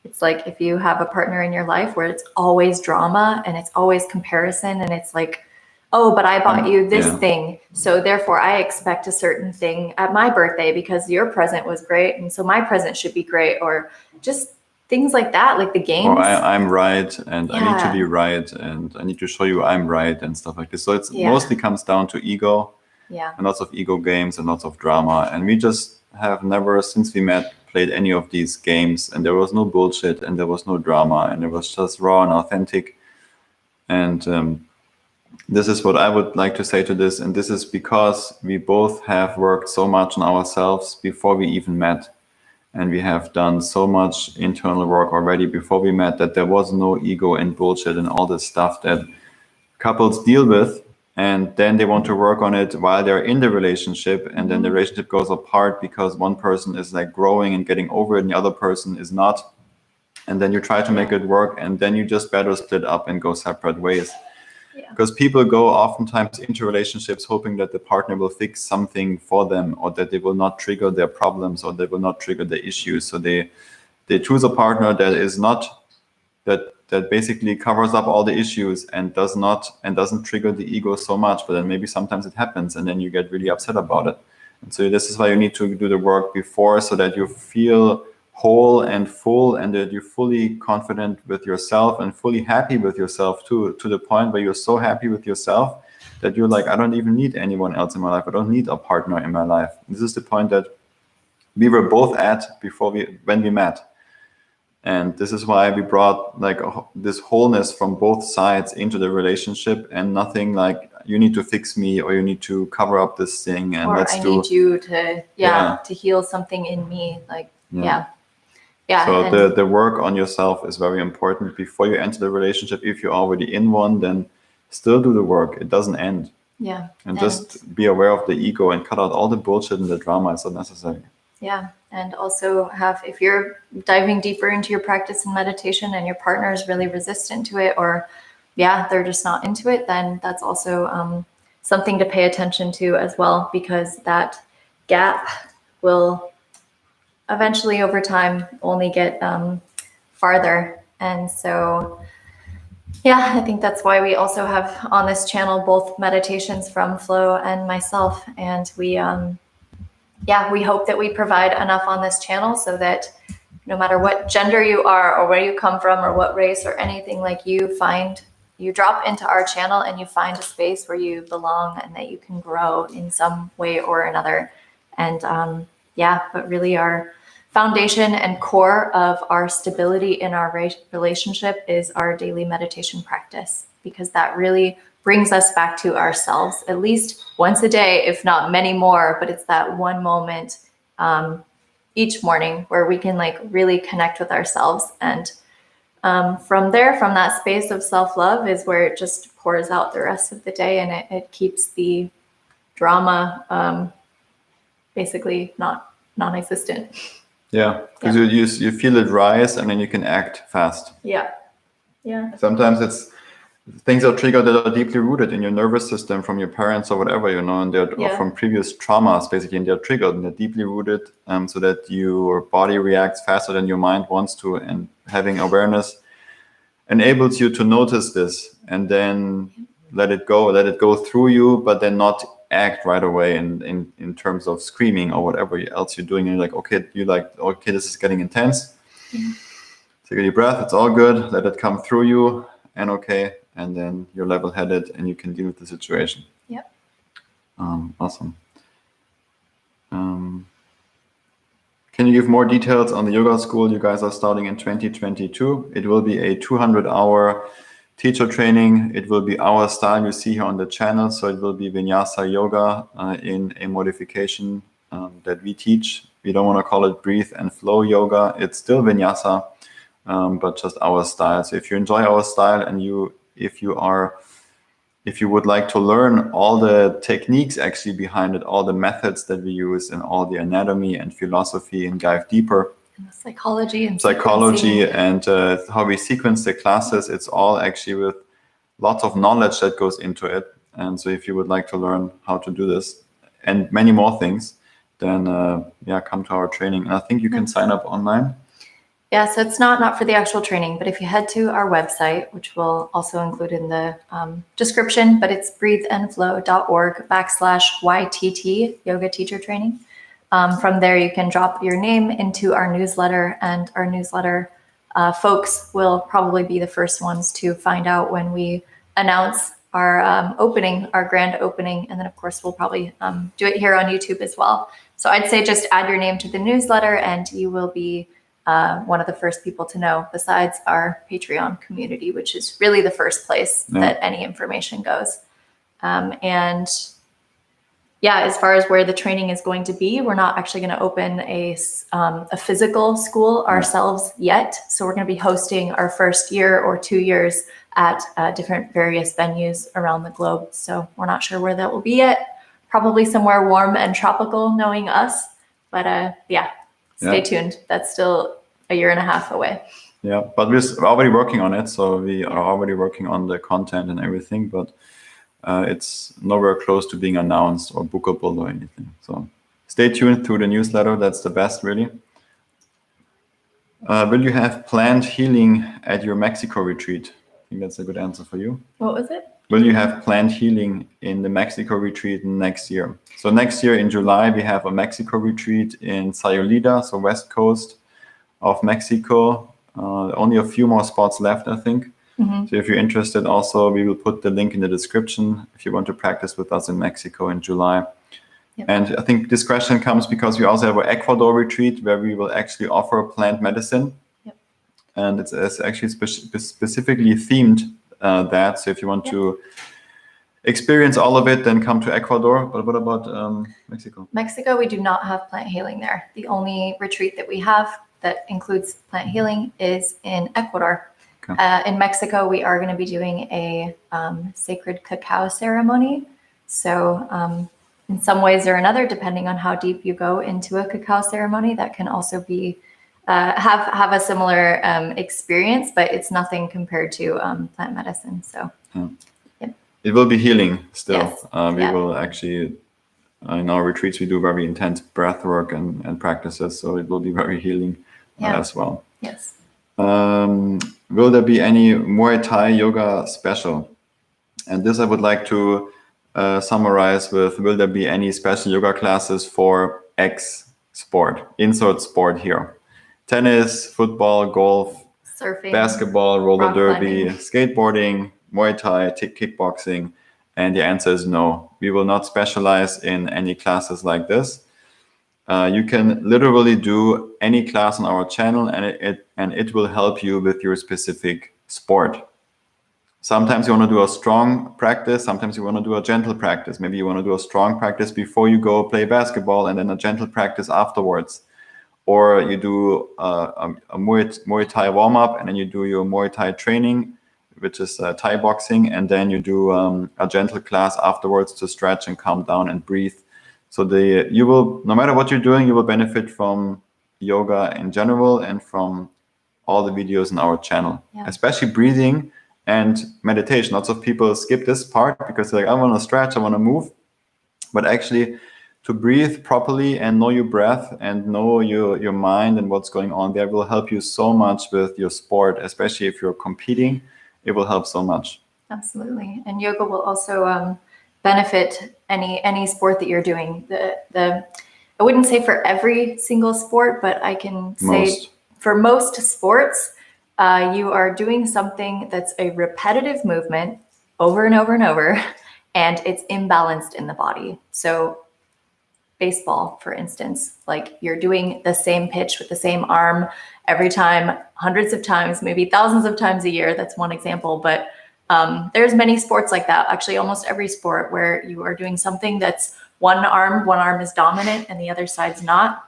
It's like if you have a partner in your life where it's always drama and it's always comparison and it's like, oh, but I bought you this thing, so therefore I expect a certain thing at my birthday because your present was great, and so my present should be great, or just things like that, like the games. Or I'm right, and I need to be right, and I need to show you I'm right, and stuff like this. So it's mostly comes down to ego, and lots of ego games and lots of drama. And we just have never, since we met, played any of these games, and there was no bullshit, and there was no drama, and it was just raw and authentic. And this is what I would like to say to this, and this is because we both have worked so much on ourselves before we even met. And we have done so much internal work already before we met that there was no ego and bullshit and all this stuff that couples deal with. And then they want to work on it while they're in the relationship. And then the relationship goes apart because one person is like growing and getting over it and the other person is not. And then you try to make it work. And then you just better split up and go separate ways. Because people go oftentimes into relationships hoping that the partner will fix something for them, or that they will not trigger their problems, or they will not trigger the issues. So they choose a partner that is not that basically covers up all the issues and doesn't trigger the ego so much. But then maybe sometimes it happens, and then you get really upset about it. And so this is why you need to do the work before, so that you feel whole and full, and that you're fully confident with yourself and fully happy with yourself too, to the point where you're so happy with yourself that you're like, I don't even need anyone else in my life. I don't need a partner in my life. This is the point that we were both at when we met. And this is why we brought like this wholeness from both sides into the relationship, and nothing like you need to fix me or you need to cover up this thing and or I need you to heal something in me. Like, So the work on yourself is very important before you enter the relationship. If you're already in one, then still do the work. It doesn't end. Yeah. And just be aware of the ego and cut out all the bullshit and the drama. It's not necessary. Yeah. And also if you're diving deeper into your practice in meditation and your partner is really resistant to it, or they're just not into it, then that's also something to pay attention to as well, because that gap will eventually over time only get farther. And so, I think that's why we also have on this channel both meditations from Flo and myself. And we hope that we provide enough on this channel so that no matter what gender you are or where you come from or what race or anything, like you drop into our channel and you find a space where you belong and that you can grow in some way or another. And but really our foundation and core of our stability in our relationship is our daily meditation practice, because that really brings us back to ourselves at least once a day, if not many more. But it's that one moment each morning where we can like really connect with ourselves. And from that space of self-love is where it just pours out the rest of the day, and it keeps the drama basically non-existent. Yeah, because you feel it rise, and then you can act fast. Yeah. Sometimes things are triggered that are deeply rooted in your nervous system from your parents or whatever, and they're or from previous traumas, basically, and they're triggered and they're deeply rooted, so that your body reacts faster than your mind wants to. And having awareness enables you to notice this and then let it go through you, but then not act right away in terms of screaming or whatever else you're doing. And you're like, okay, this is getting intense. Take a deep breath. It's all good. Let it come through you and okay. And then you're level-headed and you can deal with the situation. Yep. Awesome. Can you give more details on the yoga school you guys are starting in 2022? It will be a 200-hour teacher training. It will be our style you see here on the channel. So it will be Vinyasa yoga in a modification that we teach. We don't want to call it breathe and flow yoga. It's still Vinyasa, but just our style. So if you enjoy our style and if you would like to learn all the techniques actually behind it, all the methods that we use and all the anatomy and philosophy and dive deeper, And psychology and how we sequence the classes, it's all actually with lots of knowledge that goes into it. And so if you would like to learn how to do this and many more things, then come to our training. And I think you can sign up online. Yeah, so it's not for the actual training, but if you head to our website, which we'll also include in the description, but it's breatheandflow.org/YTT, yoga teacher training. From there, you can drop your name into our newsletter, and our newsletter folks will probably be the first ones to find out when we announce our our grand opening. And then, of course, we'll probably do it here on YouTube as well. So I'd say just add your name to the newsletter and you will be one of the first people to know, besides our Patreon community, which is really the first place that any information goes. As far as where the training is going to be, we're not actually going to open a physical school ourselves yet. So we're going to be hosting our first year or 2 years at different various venues around the globe. So we're not sure where that will be yet. Probably somewhere warm and tropical, knowing us. But stay tuned. That's still a year and a half away. Yeah, but we're already working on it. So we are already working on the content and everything, but it's nowhere close to being announced or bookable or anything. So stay tuned through the newsletter. That's the best, really. Will you have planned healing at your Mexico retreat? I think that's a good answer for you. What was it? Will you have planned healing in the Mexico retreat next year? So next year in July, we have a Mexico retreat in Sayulita, so west coast of Mexico. Only a few more spots left, I think. Mm-hmm. So if you're interested, also, we will put the link in the description if you want to practice with us in Mexico in July. Yep. And I think this question comes because we also have an Ecuador retreat where we will actually offer plant medicine. Yep. And it's actually specifically themed that. So if you want to experience all of it, then come to Ecuador. But what about Mexico? Mexico, we do not have plant healing there. The only retreat that we have that includes plant healing is in Ecuador. Okay. In Mexico, we are going to be doing a sacred cacao ceremony. So in some ways or another, depending on how deep you go into a cacao ceremony, that can also be have a similar experience, but it's nothing compared to plant medicine. So it will be healing still. Yes. We will actually, in our retreats, we do very intense breath work and practices. So it will be very healing as well. Yes. Will there be any Muay Thai yoga special? And this I would like to summarize with, will there be any special yoga classes for X sport, insert sport here? Tennis, football, golf, surfing, basketball, roller derby, skateboarding, Muay Thai, kickboxing. And the answer is no. We will not specialize in any classes like this. You can literally do any class on our channel and it will help you with your specific sport. Sometimes you want to do a strong practice. Sometimes you want to do a gentle practice. Maybe you want to do a strong practice before you go play basketball and then a gentle practice afterwards. Or you do a Muay Thai warm-up and then you do your Muay Thai training, which is Thai boxing. And then you do a gentle class afterwards to stretch and calm down and breathe. So you will, no matter what you're doing, you will benefit from yoga in general and from all the videos on our channel, especially breathing and meditation. Lots of people skip this part because they're like, I want to stretch, I want to move. But actually, to breathe properly and know your breath and know your mind and what's going on there will help you so much with your sport, especially if you're competing. It will help so much. Absolutely. And yoga will also benefit any sport that you're doing. I wouldn't say for every single sport, but I can say for most sports, you are doing something that's a repetitive movement over and over and over, and it's imbalanced in the body. So baseball, for instance, like you're doing the same pitch with the same arm every time, hundreds of times, maybe thousands of times a year. That's one example, but there's many sports like that. Actually, almost every sport where you are doing something that's one arm is dominant and the other side's not.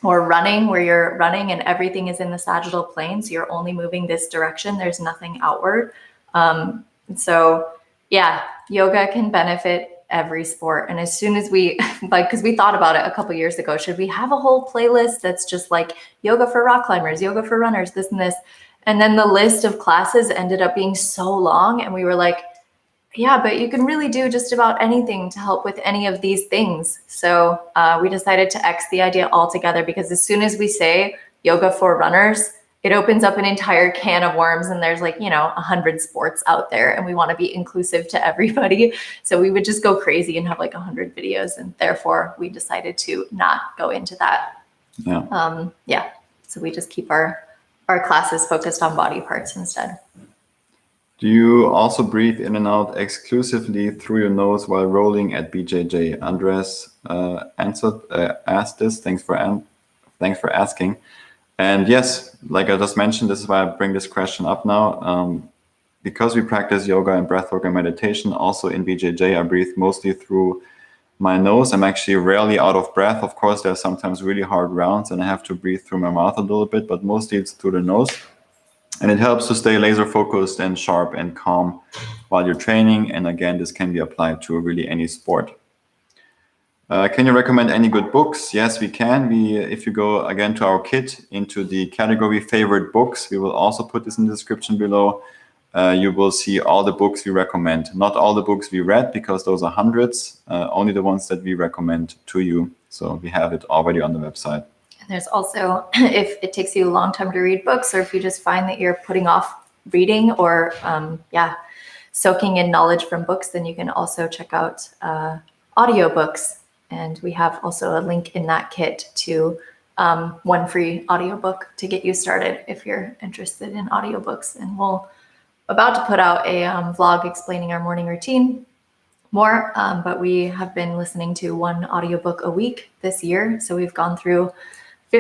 Or running, where you're running and everything is in the sagittal plane, so you're only moving this direction. There's nothing outward. So yeah, yoga can benefit every sport. And as soon as we because we thought about it a couple years ago, should we have a whole playlist that's just like yoga for rock climbers, yoga for runners, this and this? And then the list of classes ended up being so long, and we were like, yeah, but you can really do just about anything to help with any of these things. So we decided to X the idea altogether, because as soon as we say yoga for runners, it opens up an entire can of worms, and there's like, 100 sports out there, and we want to be inclusive to everybody. So we would just go crazy and have like 100 videos, and therefore we decided to not go into that. Yeah. So we just keep our classes focused on body parts instead. Do you also breathe in and out exclusively through your nose while rolling at BJJ? Andres asked this. Thanks for asking. And yes, like I just mentioned, this is why I bring this question up now. Because we practice yoga and breathwork and meditation, also in BJJ, I breathe mostly through my nose. I'm actually rarely out of breath. Of course, there are sometimes really hard rounds and I have to breathe through my mouth a little bit, but mostly it's through the nose. And it helps to stay laser focused and sharp and calm while you're training. And again, this can be applied to really any sport. Can you recommend any good books? Yes, we can. If you go again to our kit into the category favorite books, we will also put this in the description below. You will see all the books we recommend. Not all the books we read, because those are hundreds, only the ones that we recommend to you. So we have it already on the website. And there's also, if it takes you a long time to read books, or if you just find that you're putting off reading or soaking in knowledge from books, then you can also check out audiobooks. And we have also a link in that kit to one free audiobook to get you started if you're interested in audiobooks. And we're about to put out a vlog explaining our morning routine more, but we have been listening to one audiobook a week this year. So we've gone through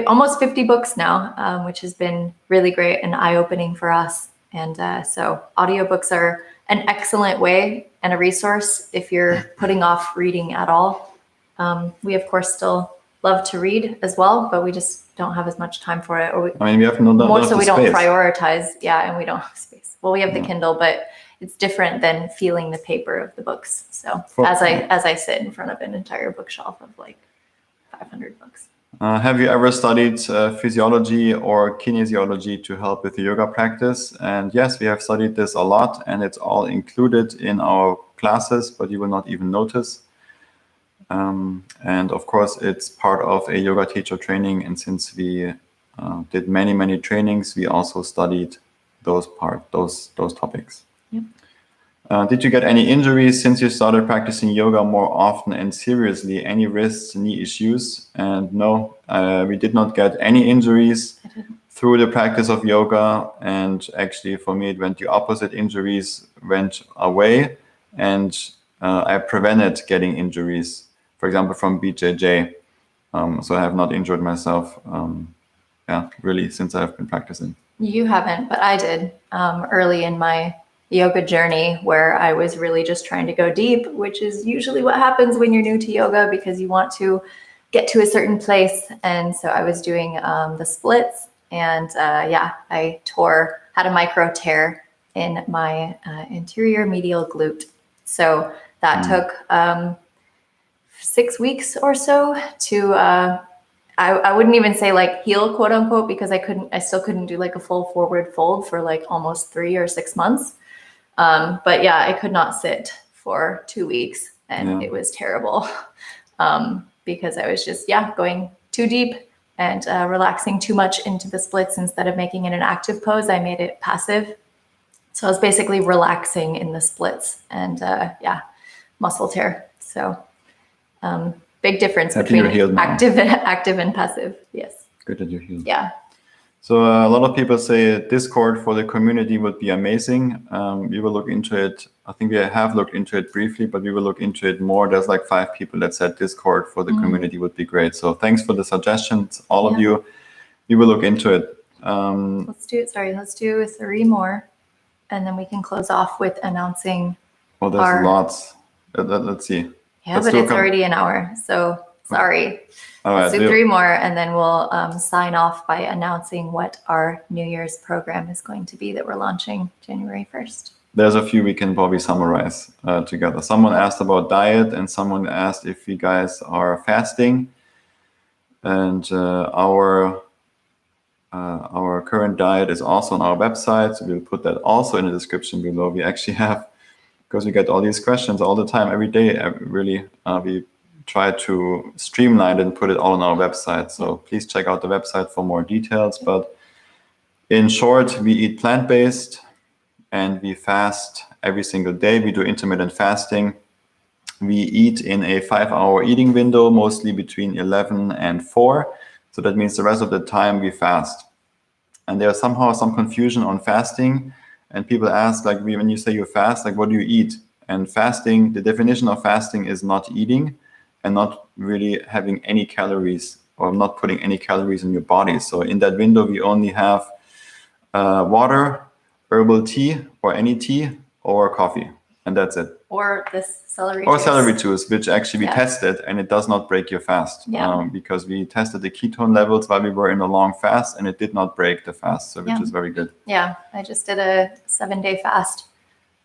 almost 50 books now, which has been really great and eye-opening for us. And so audiobooks are an excellent way and a resource if you're putting off reading at all. We, of course, still love to read as well, but we just don't have as much time for it. Or we have more so we don't prioritize. Yeah, and we don't have space. Well, we have the Kindle, but it's different than feeling the paper of the books. So as I sit in front of an entire bookshelf of like 500 books. Have you ever studied physiology or kinesiology to help with the yoga practice? And yes, we have studied this a lot, and it's all included in our classes, but you will not even notice. And of course, it's part of a yoga teacher training. And since we did many trainings, we also studied those topics. Yep. Did you get any injuries since you started practicing yoga more often and seriously? Any wrists, knee issues? And no, we did not get any injuries through the practice of yoga. And actually, for me, it went the opposite. Injuries went away, and I prevented getting injuries, for example, from BJJ. So I have not injured myself, really, since I've been practicing. You haven't, but I did early in my yoga journey, where I was really just trying to go deep, which is usually what happens when you're new to yoga, because you want to get to a certain place. And so I was doing the splits, and I had a micro tear in my anterior medial glute. So that took 6 weeks or so to I wouldn't even say like heal, quote unquote, because I still couldn't do like a full forward fold for like almost 3 or 6 months. But yeah, I could not sit for 2 weeks, and it was terrible because I was just, going too deep and relaxing too much into the splits. Instead of making it an active pose, I made it passive. So I was basically relaxing in the splits, and muscle tear. So big difference between active and passive. Yes. Good that you're healed. Yeah. So a lot of people say Discord for the community would be amazing. We will look into it. I think we have looked into it briefly, but we will look into it more. There's like 5 people that said Discord for the community would be great. So thanks for the suggestions, all of you. We will look into it. Let's do 3 more, and then we can close off with announcing. Well, there's lots. Let's see. Yeah, but it's already an hour, so sorry. All right, Let's do 3 more, and then we'll sign off by announcing what our New Year's program is going to be that we're launching January 1st. There's a few we can probably summarize together. Someone asked about diet, and someone asked if you guys are fasting. And our current diet is also on our website, so we'll put that also in the description below. We actually have, because we get all these questions all the time, every day, really, we try to streamline it and put it all on our website. So please check out the website for more details. But in short, we eat plant-based and we fast every single day. We do intermittent fasting. We eat in a 5-hour eating window, mostly between 11 and 4. So that means the rest of the time we fast. And there's somehow some confusion on fasting. And people ask, like, when you say you fast, like, what do you eat? And fasting, the definition of fasting is not eating and not really having any calories or not putting any calories in your body. So in that window, we only have water, herbal tea, or any tea, or coffee. And that's it. Or this celery or juice. celery juice, which actually we tested, and it does not break your fast. Because we tested the ketone levels while we were in a long fast, and it did not break the fast, so which is very good. Yeah, I just did a 7-day fast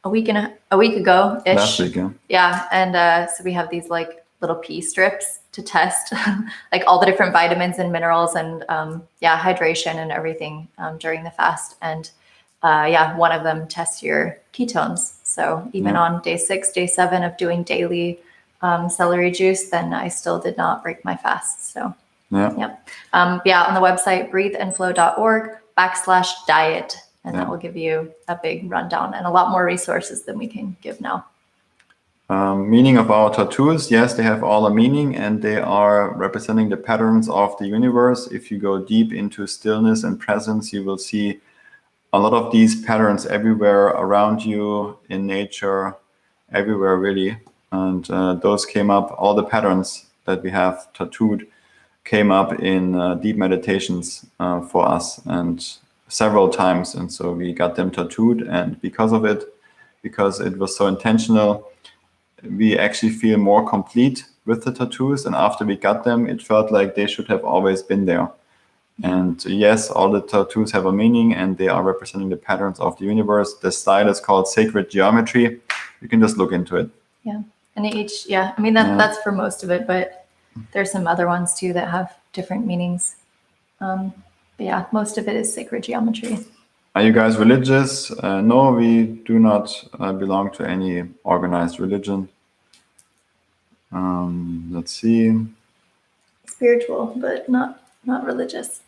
a week ago ish. Last week, yeah. Yeah, and so we have these like little pee strips to test, like all the different vitamins and minerals and hydration and everything during the fast. And one of them tests your ketones. So even on day 6, day 7 of doing daily celery juice, then I still did not break my fast. So on the website, breatheandflow.org/diet. And that will give you a big rundown and a lot more resources than we can give now. Meaning of our tattoos, yes, they have all a meaning, and they are representing the patterns of the universe. If you go deep into stillness and presence, you will see a lot of these patterns everywhere around you, in nature, everywhere really. And those came up, all the patterns that we have tattooed came up in deep meditations for us, and several times. And so we got them tattooed, and because of it, because it was so intentional, we actually feel more complete with the tattoos. And after we got them, it felt like they should have always been there. And yes, all the tattoos have a meaning, and they are representing the patterns of the universe. The style is called Sacred Geometry. You can just look into it. Yeah, and I mean, that's for most of it, but there's some other ones too that have different meanings. But yeah, most of it is Sacred Geometry. Are you guys religious? No, we do not belong to any organized religion. Let's see. Spiritual, but not religious.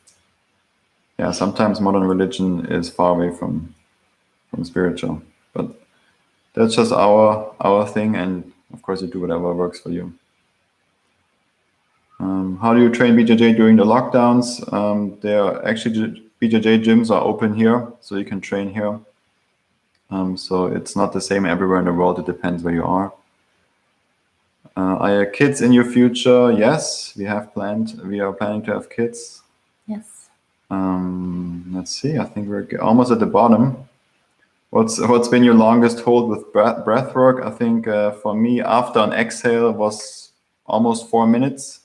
Yeah, sometimes modern religion is far away from spiritual, but that's just our thing, and of course you do whatever works for you. How do you train BJJ during the lockdowns? BJJ gyms are open here, so you can train here. So it's not the same everywhere in the world. It depends where you are. Are your kids in your future? Yes, we are planning to have kids. Yes. Let's see. I think we're almost at the bottom. What's been your longest hold with breath work? I think for me, after an exhale, was almost 4 minutes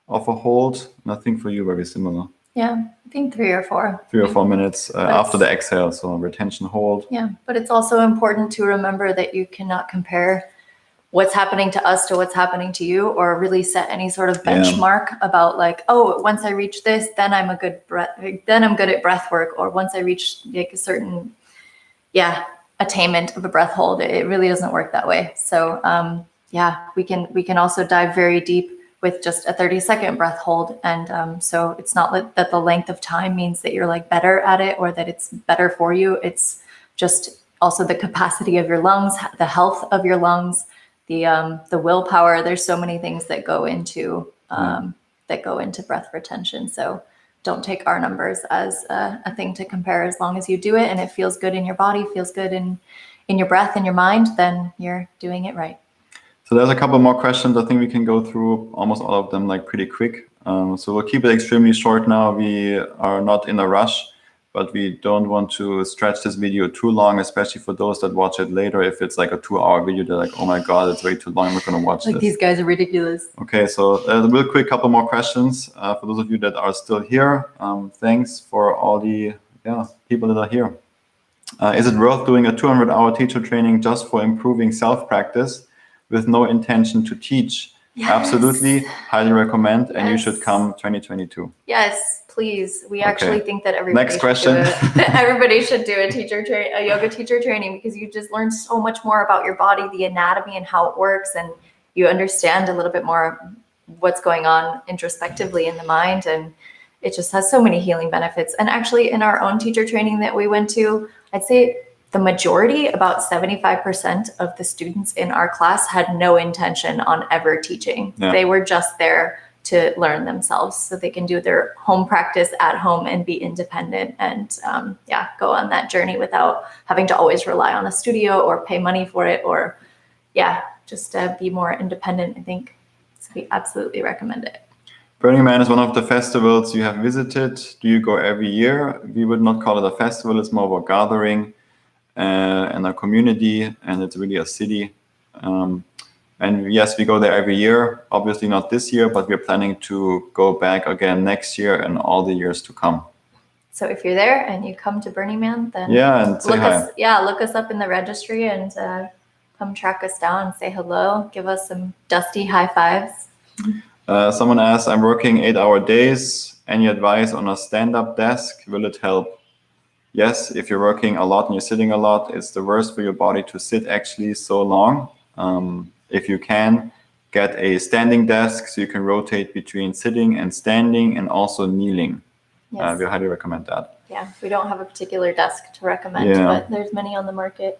of a hold. And I think for you, very similar. Yeah, I think 3 or 4. 3 or 4 minutes after the exhale, so retention hold. Yeah, but it's also important to remember that you cannot compare what's happening to us to what's happening to you, or really set any sort of benchmark about like, oh, once I reach this, then I'm good at breath work, or once I reach like a certain attainment of a breath hold. It really doesn't work that way. So we can also dive very deep with just a 30-second breath hold. And so it's not that the length of time means that you're like better at it or that it's better for you. It's just also the capacity of your lungs, the health of your lungs, the willpower. There's so many things that go into breath retention. So don't take our numbers as a thing to compare. As long as you do it and it feels good in your body, feels good in your breath, in your mind, then you're doing it right. So there's a couple more questions. I think we can go through almost all of them like pretty quick. So we'll keep it extremely short now. We are not in a rush, but we don't want to stretch this video too long, especially for those that watch it later. If it's like a 2-hour video, they're like, oh my God, it's way too long. We're going to watch Like, this. these guys are ridiculous. Okay, so real quick, couple more questions. For those of you that are still here, thanks for all the people that are here. Is it worth doing a 200-hour teacher training just for improving self-practice with no intention to teach? Yes. Absolutely, highly recommend, and you Yes. should come 2022. Yes, please. We Okay. actually think that everybody Next question. everybody should do a yoga teacher training, because you just learn so much more about your body, the anatomy and how it works, and you understand a little bit more what's going on introspectively in the mind, and it just has so many healing benefits. And actually, in our own teacher training that we went to, I'd say the majority, about 75% of the students in our class, had no intention on ever teaching. Yeah. They were just there to learn themselves so they can do their home practice at home and be independent and go on that journey without having to always rely on a studio or pay money for it, or just be more independent, I think. So we absolutely recommend it. Burning Man is one of the festivals you have visited. Do you go every year? We would not call it a festival. It's more of a gathering and a community, and it's really a city. And yes, we go there every year. Obviously not this year, but we're planning to go back again next year and all the years to come. So if you're there and you come to Burning Man, then and say hi. Look us up in the registry and come track us down and say hello. Give us some dusty high fives. Someone asked, I'm working 8-hour days. Any advice on a stand-up desk? Will it help? Yes, if you're working a lot and you're sitting a lot, it's the worst for your body to sit actually so long. If you can, get a standing desk so you can rotate between sitting and standing and also kneeling. Yes. We highly recommend that. Yeah, we don't have a particular desk to recommend, but there's many on the market.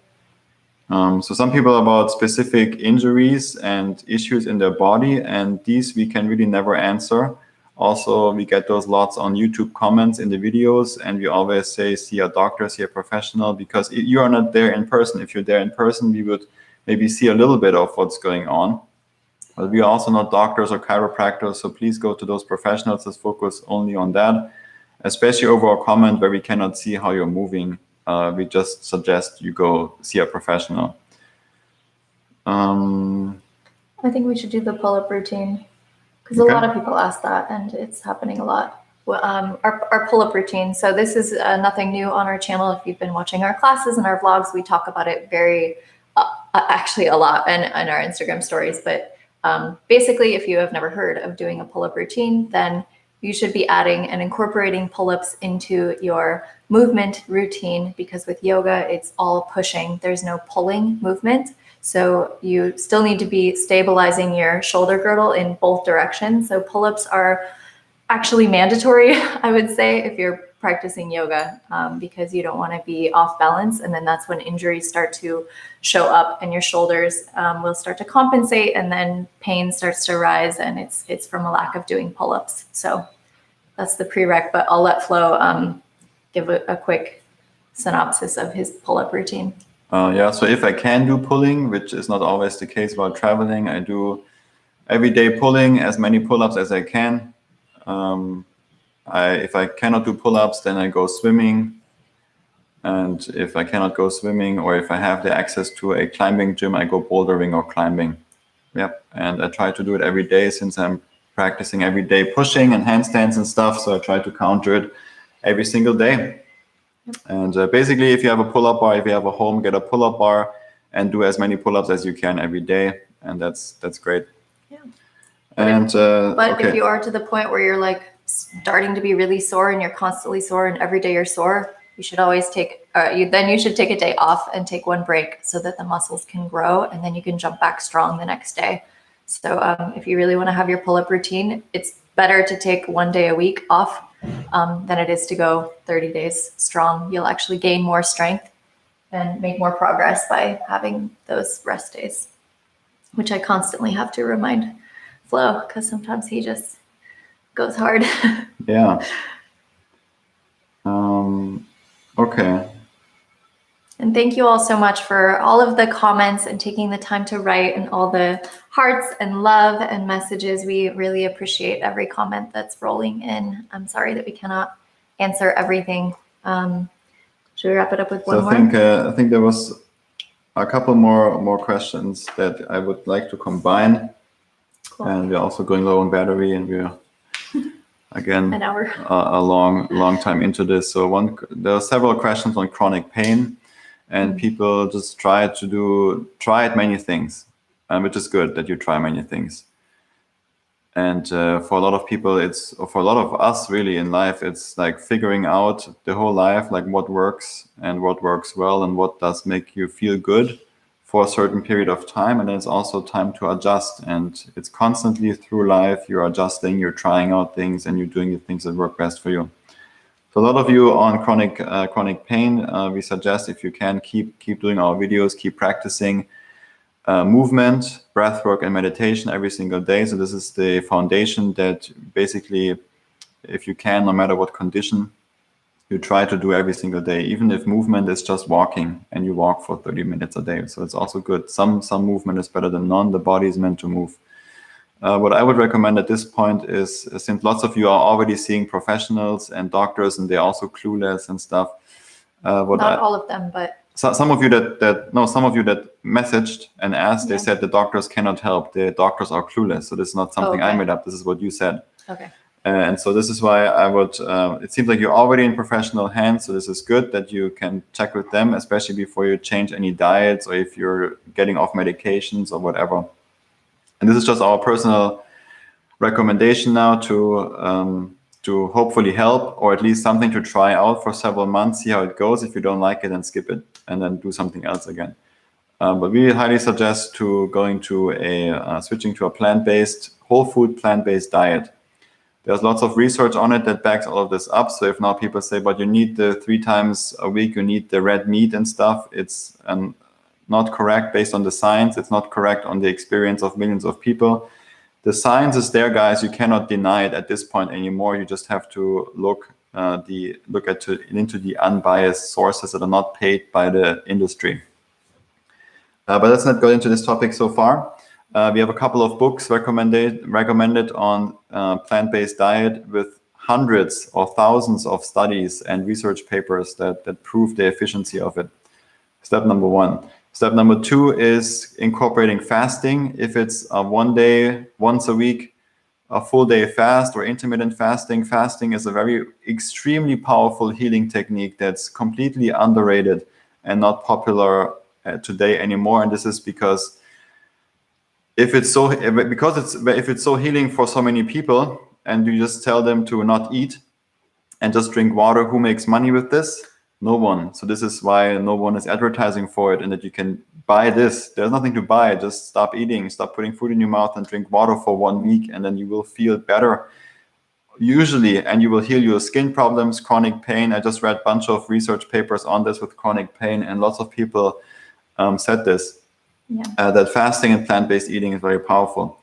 So some people about specific injuries and issues in their body, and these we can really never answer. Also, we get those lots on YouTube comments in the videos, and we always say, see a doctor, see a professional, because you are not there in person. If you're there in person, we would maybe see a little bit of what's going on. But we are also not doctors or chiropractors, so please go to those professionals that focus only on that, especially over a comment where we cannot see how you're moving. We just suggest you go see a professional. I think we should do the pull-up routine, because a lot of people ask that, and it's happening a lot. Our pull-up routine. So this is nothing new on our channel. If you've been watching our classes and our vlogs, we talk about it very, actually a lot, and on our Instagram stories. But basically, if you have never heard of doing a pull-up routine, then you should be adding and incorporating pull-ups into your movement routine, because with yoga, it's all pushing. There's no pulling movement. So you still need to be stabilizing your shoulder girdle in both directions. So pull-ups are actually mandatory, I would say, if you're practicing yoga, because you don't want to be off balance. And then that's when injuries start to show up, and your shoulders will start to compensate, and then pain starts to rise, and it's from a lack of doing pull-ups. So that's the prereq, but I'll let Flo give a quick synopsis of his pull-up routine. So if I can do pulling, which is not always the case while traveling, I do everyday pulling, as many pull-ups as I can. If I cannot do pull-ups, then I go swimming. And if I cannot go swimming, or if I have the access to a climbing gym, I go bouldering or climbing. Yep. And I try to do it every day, since I'm practicing every day pushing and handstands and stuff. So I try to counter it every single day. And basically, if you have a pull-up bar, if you have a home, get a pull-up bar and do as many pull-ups as you can every day. And that's great. Yeah. But if you are to the point where you're like starting to be really sore and you're constantly sore and every day you're sore, you should always you should take a day off and take one break so that the muscles can grow, and then you can jump back strong the next day. So if you really want to have your pull-up routine, it's better to take one day a week off than it is to go 30 days strong. You'll actually gain more strength and make more progress by having those rest days, which I constantly have to remind Flo, because sometimes he just goes hard. Yeah. Okay. And thank you all so much for all of the comments and taking the time to write and all the hearts and love and messages. We really appreciate every comment that's rolling in. I'm sorry that we cannot answer everything. Should we wrap it up with one So more? I think there was a couple more questions that I would like to combine. Cool. And we're also going low on battery, and we're again An hour. a long time into this. So there are several questions on chronic pain, and people just try many things, which is good that you try many things. And for a lot of people, for a lot of us really in life, it's like figuring out the whole life, like what works and what works well and what does make you feel good for a certain period of time. And then it's also time to adjust. And it's constantly through life, you're adjusting, you're trying out things, and you're doing the things that work best for you. So a lot of you on chronic pain, we suggest if you can keep doing our videos, keep practicing movement, breath work, and meditation every single day. So this is the foundation that basically, if you can, no matter what condition, you try to do every single day, even if movement is just walking and you walk for 30 minutes a day. So it's also good. Some movement is better than none. The body is meant to move. What I would recommend at this point is, since lots of you are already seeing professionals and doctors and they're also clueless and stuff. Not all of them, but some of you that messaged and asked, they said the doctors cannot help. The doctors are clueless. So this is not something I made up. This is what you said. Okay. And so this is why I would, it seems like you're already in professional hands. So this is good that you can check with them, especially before you change any diets or if you're getting off medications or whatever. And this is just our personal recommendation now to hopefully help, or at least something to try out for several months, see how it goes. If you don't like it, then skip it and then do something else again. But we highly suggest switching to a plant-based, whole food plant-based diet. There's lots of research on it that backs all of this up. So if now people say, but you need the 3 times a week, you need the red meat and stuff, it's not correct based on the science. It's not correct on the experience of millions of people. The science is there, guys. You cannot deny it at this point anymore. You just have to look into the unbiased sources that are not paid by the industry. But let's not go into this topic so far. We have a couple of books recommended on plant-based diet with hundreds or thousands of studies and research papers that prove the efficiency of it. Step number 1. Step number 2 is incorporating fasting. If it's one day, once a week, a full day fast or intermittent fasting. Fasting is a very extremely powerful healing technique that's completely underrated and not popular today anymore. And this is because if it's so healing for so many people, and you just tell them to not eat and just drink water, who makes money with this? No one. So this is why no one is advertising for it, and that you can buy this. There's nothing to buy. Just stop eating, stop putting food in your mouth, and drink water for 1 week, and then you will feel better usually, and you will heal your skin problems, chronic pain. I just read a bunch of research papers on this with chronic pain, and lots of people said this. That fasting and plant-based eating is very powerful.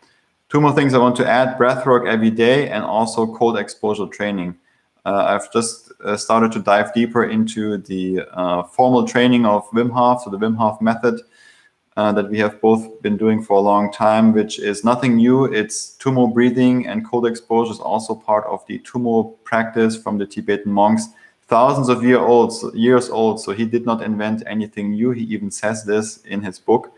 2 more things I want to add: breath work every day and also cold exposure training. I've just started to dive deeper into the formal training of Wim Hof, so the Wim Hof method that we have both been doing for a long time, which is nothing new. It's Tummo breathing, and cold exposure is also part of the Tummo practice from the Tibetan monks, thousands of years old. So he did not invent anything new. He even says this in his book.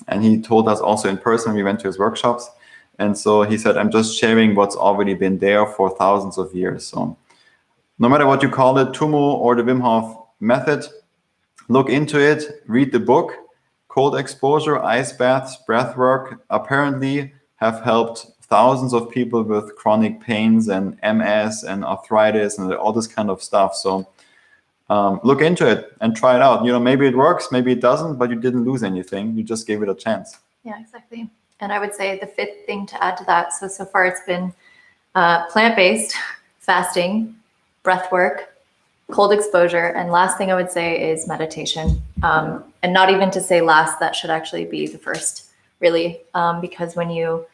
And he told us also in person, we went to his workshops. And so he said, I'm just sharing what's already been there for thousands of years. So no matter what you call it, Tummo or the Wim Hof method, look into it, read the book. Cold exposure, ice baths, breath work apparently have helped thousands of people with chronic pains and MS and arthritis and all this kind of stuff. So look into it and try it out. Maybe it works, maybe it doesn't, but you didn't lose anything. You just gave it a chance. Yeah, exactly. And I would say the 5th thing to add to that, so far it's been plant-based, fasting, breath work, cold exposure, and last thing I would say is meditation. And not even to say last, that should actually be the first, really, because when you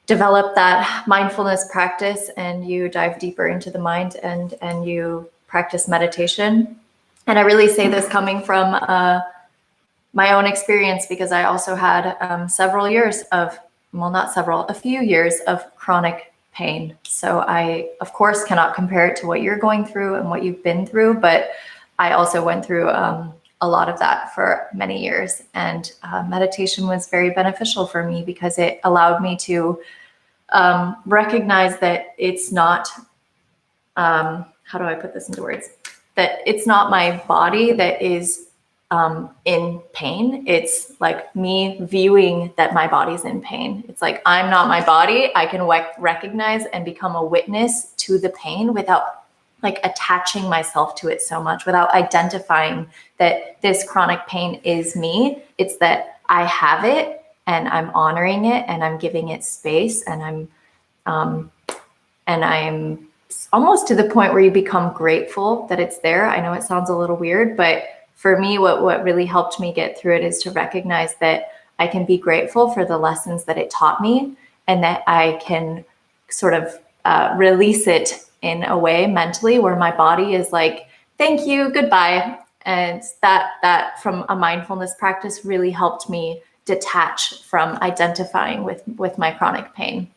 develop that mindfulness practice and you dive deeper into the mind and you practice meditation. And I really say this coming from my own experience, because I also had a few years of chronic pain. So I, of course, cannot compare it to what you're going through and what you've been through, but I also went through a lot of that for many years. And meditation was very beneficial for me because it allowed me to recognize that it's not, how do I put this into words? That it's not my body that is in pain. It's like me viewing that my body's in pain. It's like, I'm not my body. I can recognize and become a witness to the pain without like attaching myself to it so much, without identifying that this chronic pain is me. It's that I have it and I'm honoring it and I'm giving it space, and I'm almost to the point where you become grateful that it's there. I know it sounds a little weird, but for me, what really helped me get through it is to recognize that I can be grateful for the lessons that it taught me, and that I can sort of release it in a way mentally where my body is like, thank you, goodbye. And that from a mindfulness practice really helped me detach from identifying with my chronic pain.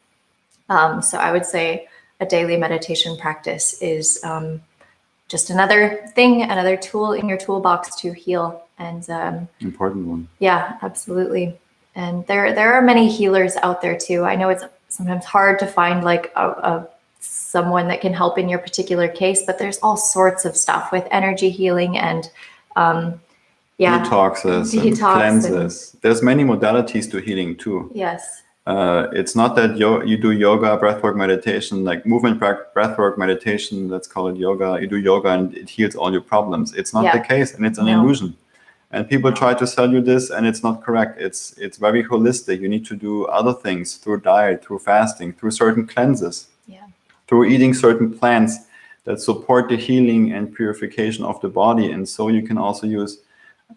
So I would say a daily meditation practice is just another thing, another tool in your toolbox to heal. And important one. Yeah, absolutely. And there are many healers out there too. I know it's sometimes hard to find like a someone that can help in your particular case, but there's all sorts of stuff with energy healing and detoxes and cleanses. There's many modalities to healing too. Yes. It's not that you do yoga, breathwork, meditation, like movement breathwork, meditation, let's call it yoga. You do yoga and it heals all your problems. It's not the case, and it's an illusion. And people try to sell you this, and it's not correct. It's very holistic. You need to do other things through diet, through fasting, through certain cleanses, through eating certain plants that support the healing and purification of the body. And so you can also use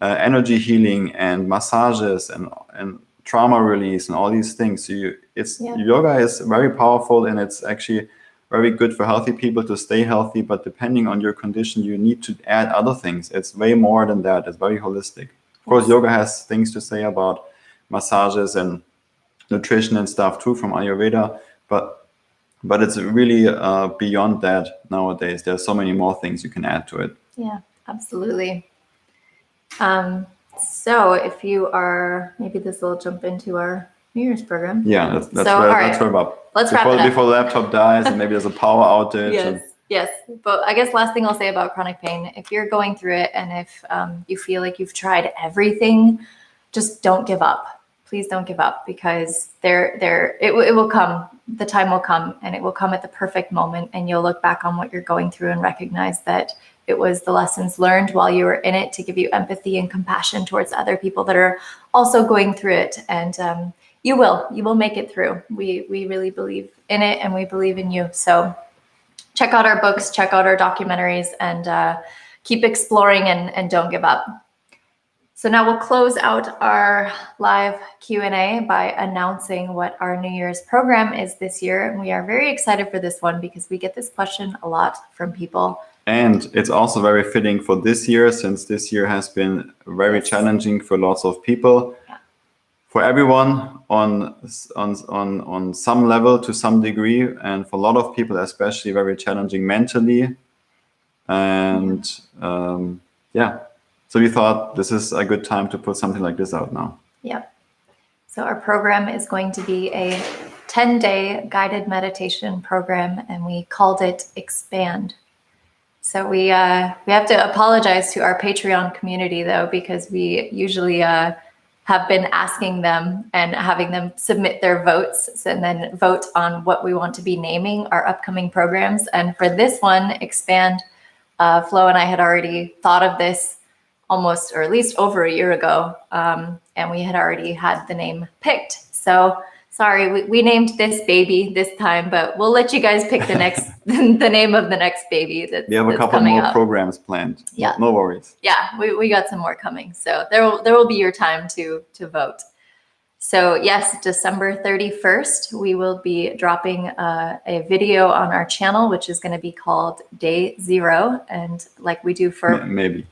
energy healing and massages and trauma release and all these things. So yoga is very powerful, and it's actually very good for healthy people to stay healthy. But depending on your condition, you need to add other things. It's way more than that. It's very holistic. Of course, yoga has things to say about massages and nutrition and stuff too from Ayurveda, but it's really beyond that nowadays. There's so many more things you can add to it. Yeah, absolutely. So if you are, maybe this will jump into our New Year's program. Yeah, let's wrap up. Let's wrap it up. Before the laptop dies and maybe there's a power outage. Yes. But I guess last thing I'll say about chronic pain, if you're going through it and if you feel like you've tried everything, just don't give up. Please don't give up, because it will come. The time will come, and it will come at the perfect moment, and you'll look back on what you're going through and recognize that it was the lessons learned while you were in it to give you empathy and compassion towards other people that are also going through it. And you will make it through. We really believe in it, and we believe in you. So check out our books, check out our documentaries, and keep exploring and don't give up. So now we'll close out our live Q&A by announcing what our New Year's program is this year. And we are very excited for this one because we get this question a lot from people. And it's also very fitting for this year, since this year has been very challenging for lots of people. Yeah. For everyone on some level, to some degree, and for a lot of people, especially very challenging mentally. And so we thought this is a good time to put something like this out now. Yep. So our program is going to be a 10-day guided meditation program, and we called it Expand. So we have to apologize to our Patreon community, though, because we usually have been asking them and having them submit their votes and then vote on what we want to be naming our upcoming programs. And for this one, Expand, Flo and I had already thought of this almost, or at least over a year ago, and we had already had the name picked. So sorry, we named this baby this time, but we'll let you guys pick the next the name of the next baby. We have a couple more programs planned. Yeah, no worries. Yeah, we got some more coming, so there will be your time to vote. So yes, December 31st, we will be dropping a video on our channel, which is going to be called Day Zero. And like we do for... Maybe.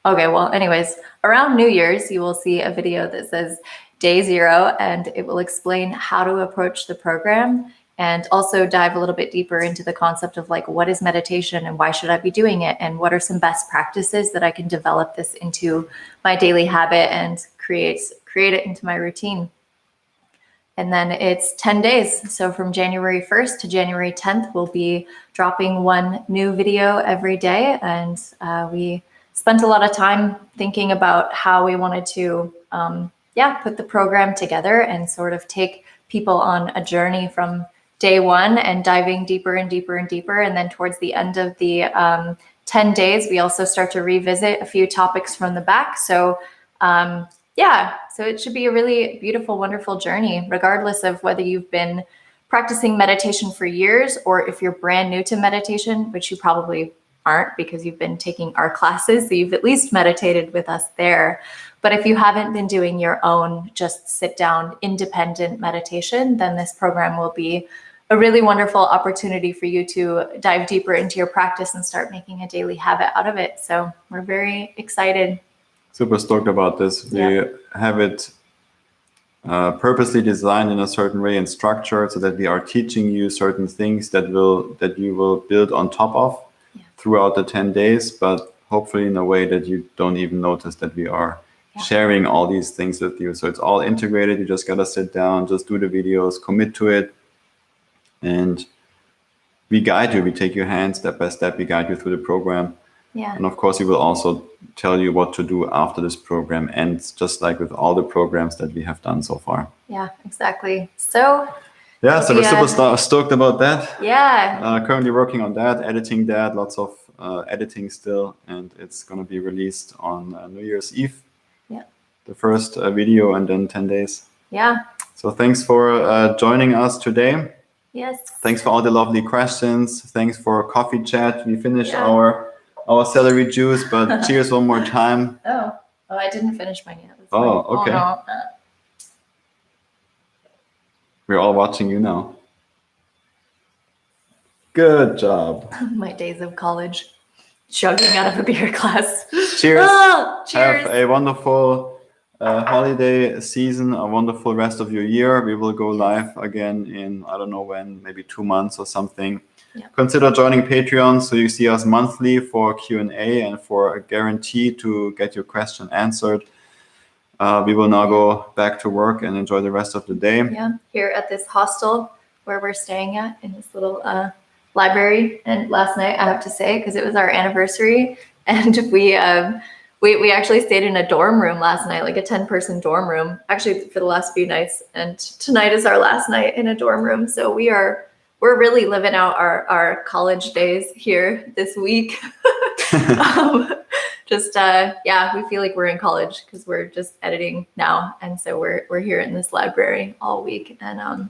Okay, well, anyways, around New Year's, you will see a video that says Day Zero, and it will explain how to approach the program and also dive a little bit deeper into the concept of like, what is meditation and why should I be doing it? And what are some best practices that I can develop this into my daily habit and create it into my routine. And then it's 10 days. So from January 1st to January 10th, we'll be dropping one new video every day. And we spent a lot of time thinking about how we wanted to, put the program together and sort of take people on a journey from day one and diving deeper and deeper and deeper. And then towards the end of the 10 days, we also start to revisit a few topics from the back. So so it should be a really beautiful, wonderful journey, regardless of whether you've been practicing meditation for years or if you're brand new to meditation, which you probably aren't because you've been taking our classes. So you've at least meditated with us there. But if you haven't been doing your own, just sit down, independent meditation, then this program will be a really wonderful opportunity for you to dive deeper into your practice and start making a daily habit out of it. So we're very excited. Super stoked about this. We have it purposely designed in a certain way and structured so that we are teaching you certain things that you will build on top of throughout the 10 days, but hopefully in a way that you don't even notice that we are sharing all these things with you. So it's all integrated. You just got to sit down, just do the videos, commit to it. And we guide you. We take your hand step by step. We guide you through the program. Yeah. And of course, we will also tell you what to do after this program ends, just like with all the programs that we have done so far. Yeah, exactly. So we're super stoked about that. Yeah. Currently working on that, editing that, lots of editing still, and it's going to be released on New Year's Eve. Yeah. The first video and then 10 days. Yeah. So thanks for joining us today. Yes. Thanks for all the lovely questions. Thanks for coffee chat. We finished our celery juice, but cheers one more time. Oh, I didn't finish mine yet. Okay. Oh, no. We're all watching you now. Good job. My days of college, chugging out of a beer glass. Cheers. Cheers. Have a wonderful holiday season, a wonderful rest of your year. We will go live again in, I don't know when, maybe 2 months or something. Yeah. Consider joining Patreon so you see us monthly for Q&A and for a guarantee to get your question answered. We will now go back to work and enjoy the rest of the day. Yeah, here at this hostel where we're staying at in this little library. And last night, I have to say, because it was our anniversary, and we actually stayed in a dorm room last night, like a 10-person dorm room, actually for the last few nights. And tonight is our last night in a dorm room. So we're really living out our college days here this week. We feel like we're in college because we're just editing now. And so we're here in this library all week. And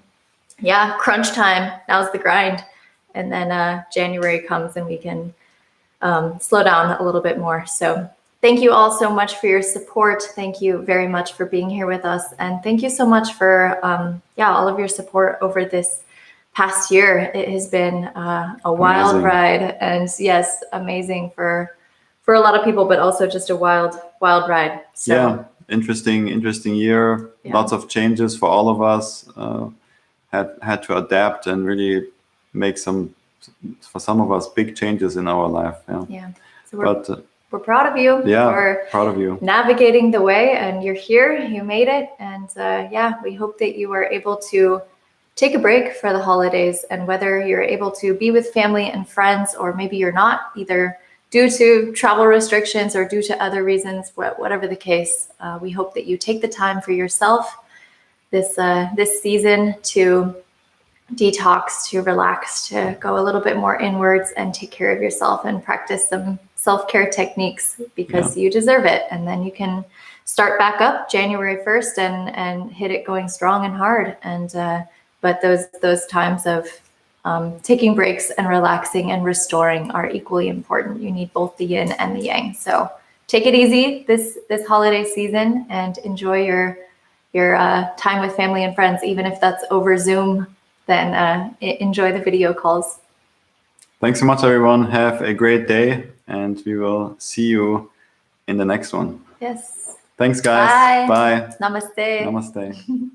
crunch time. Now's the grind. And then January comes and we can slow down a little bit more. So thank you all so much for your support. Thank you very much for being here with us. And thank you so much for all of your support over this past year. It has been a wild ride, and yes, amazing for a lot of people, but also just a wild ride. So, interesting year. Yeah. Lots of changes for all of us. Had to adapt and really make for some of us, big changes in our life. So we're proud of you. For proud of you navigating the way, and you're here. You made it, and we hope that you are able to take a break for the holidays, and whether you're able to be with family and friends, or maybe you're not, either due to travel restrictions or due to other reasons, whatever the case, we hope that you take the time for yourself this season to detox, to relax, to go a little bit more inwards and take care of yourself and practice some self-care techniques, because you deserve it. And then you can start back up January 1st and hit it going strong and hard. And but those times of taking breaks and relaxing and restoring are equally important. You need both the yin and the yang. So take it easy this holiday season and enjoy your time with family and friends, even if that's over Zoom, then enjoy the video calls. Thanks so much, everyone. Have a great day, and we will see you in the next one. Yes. Thanks, guys. Bye. Bye. Namaste. Namaste.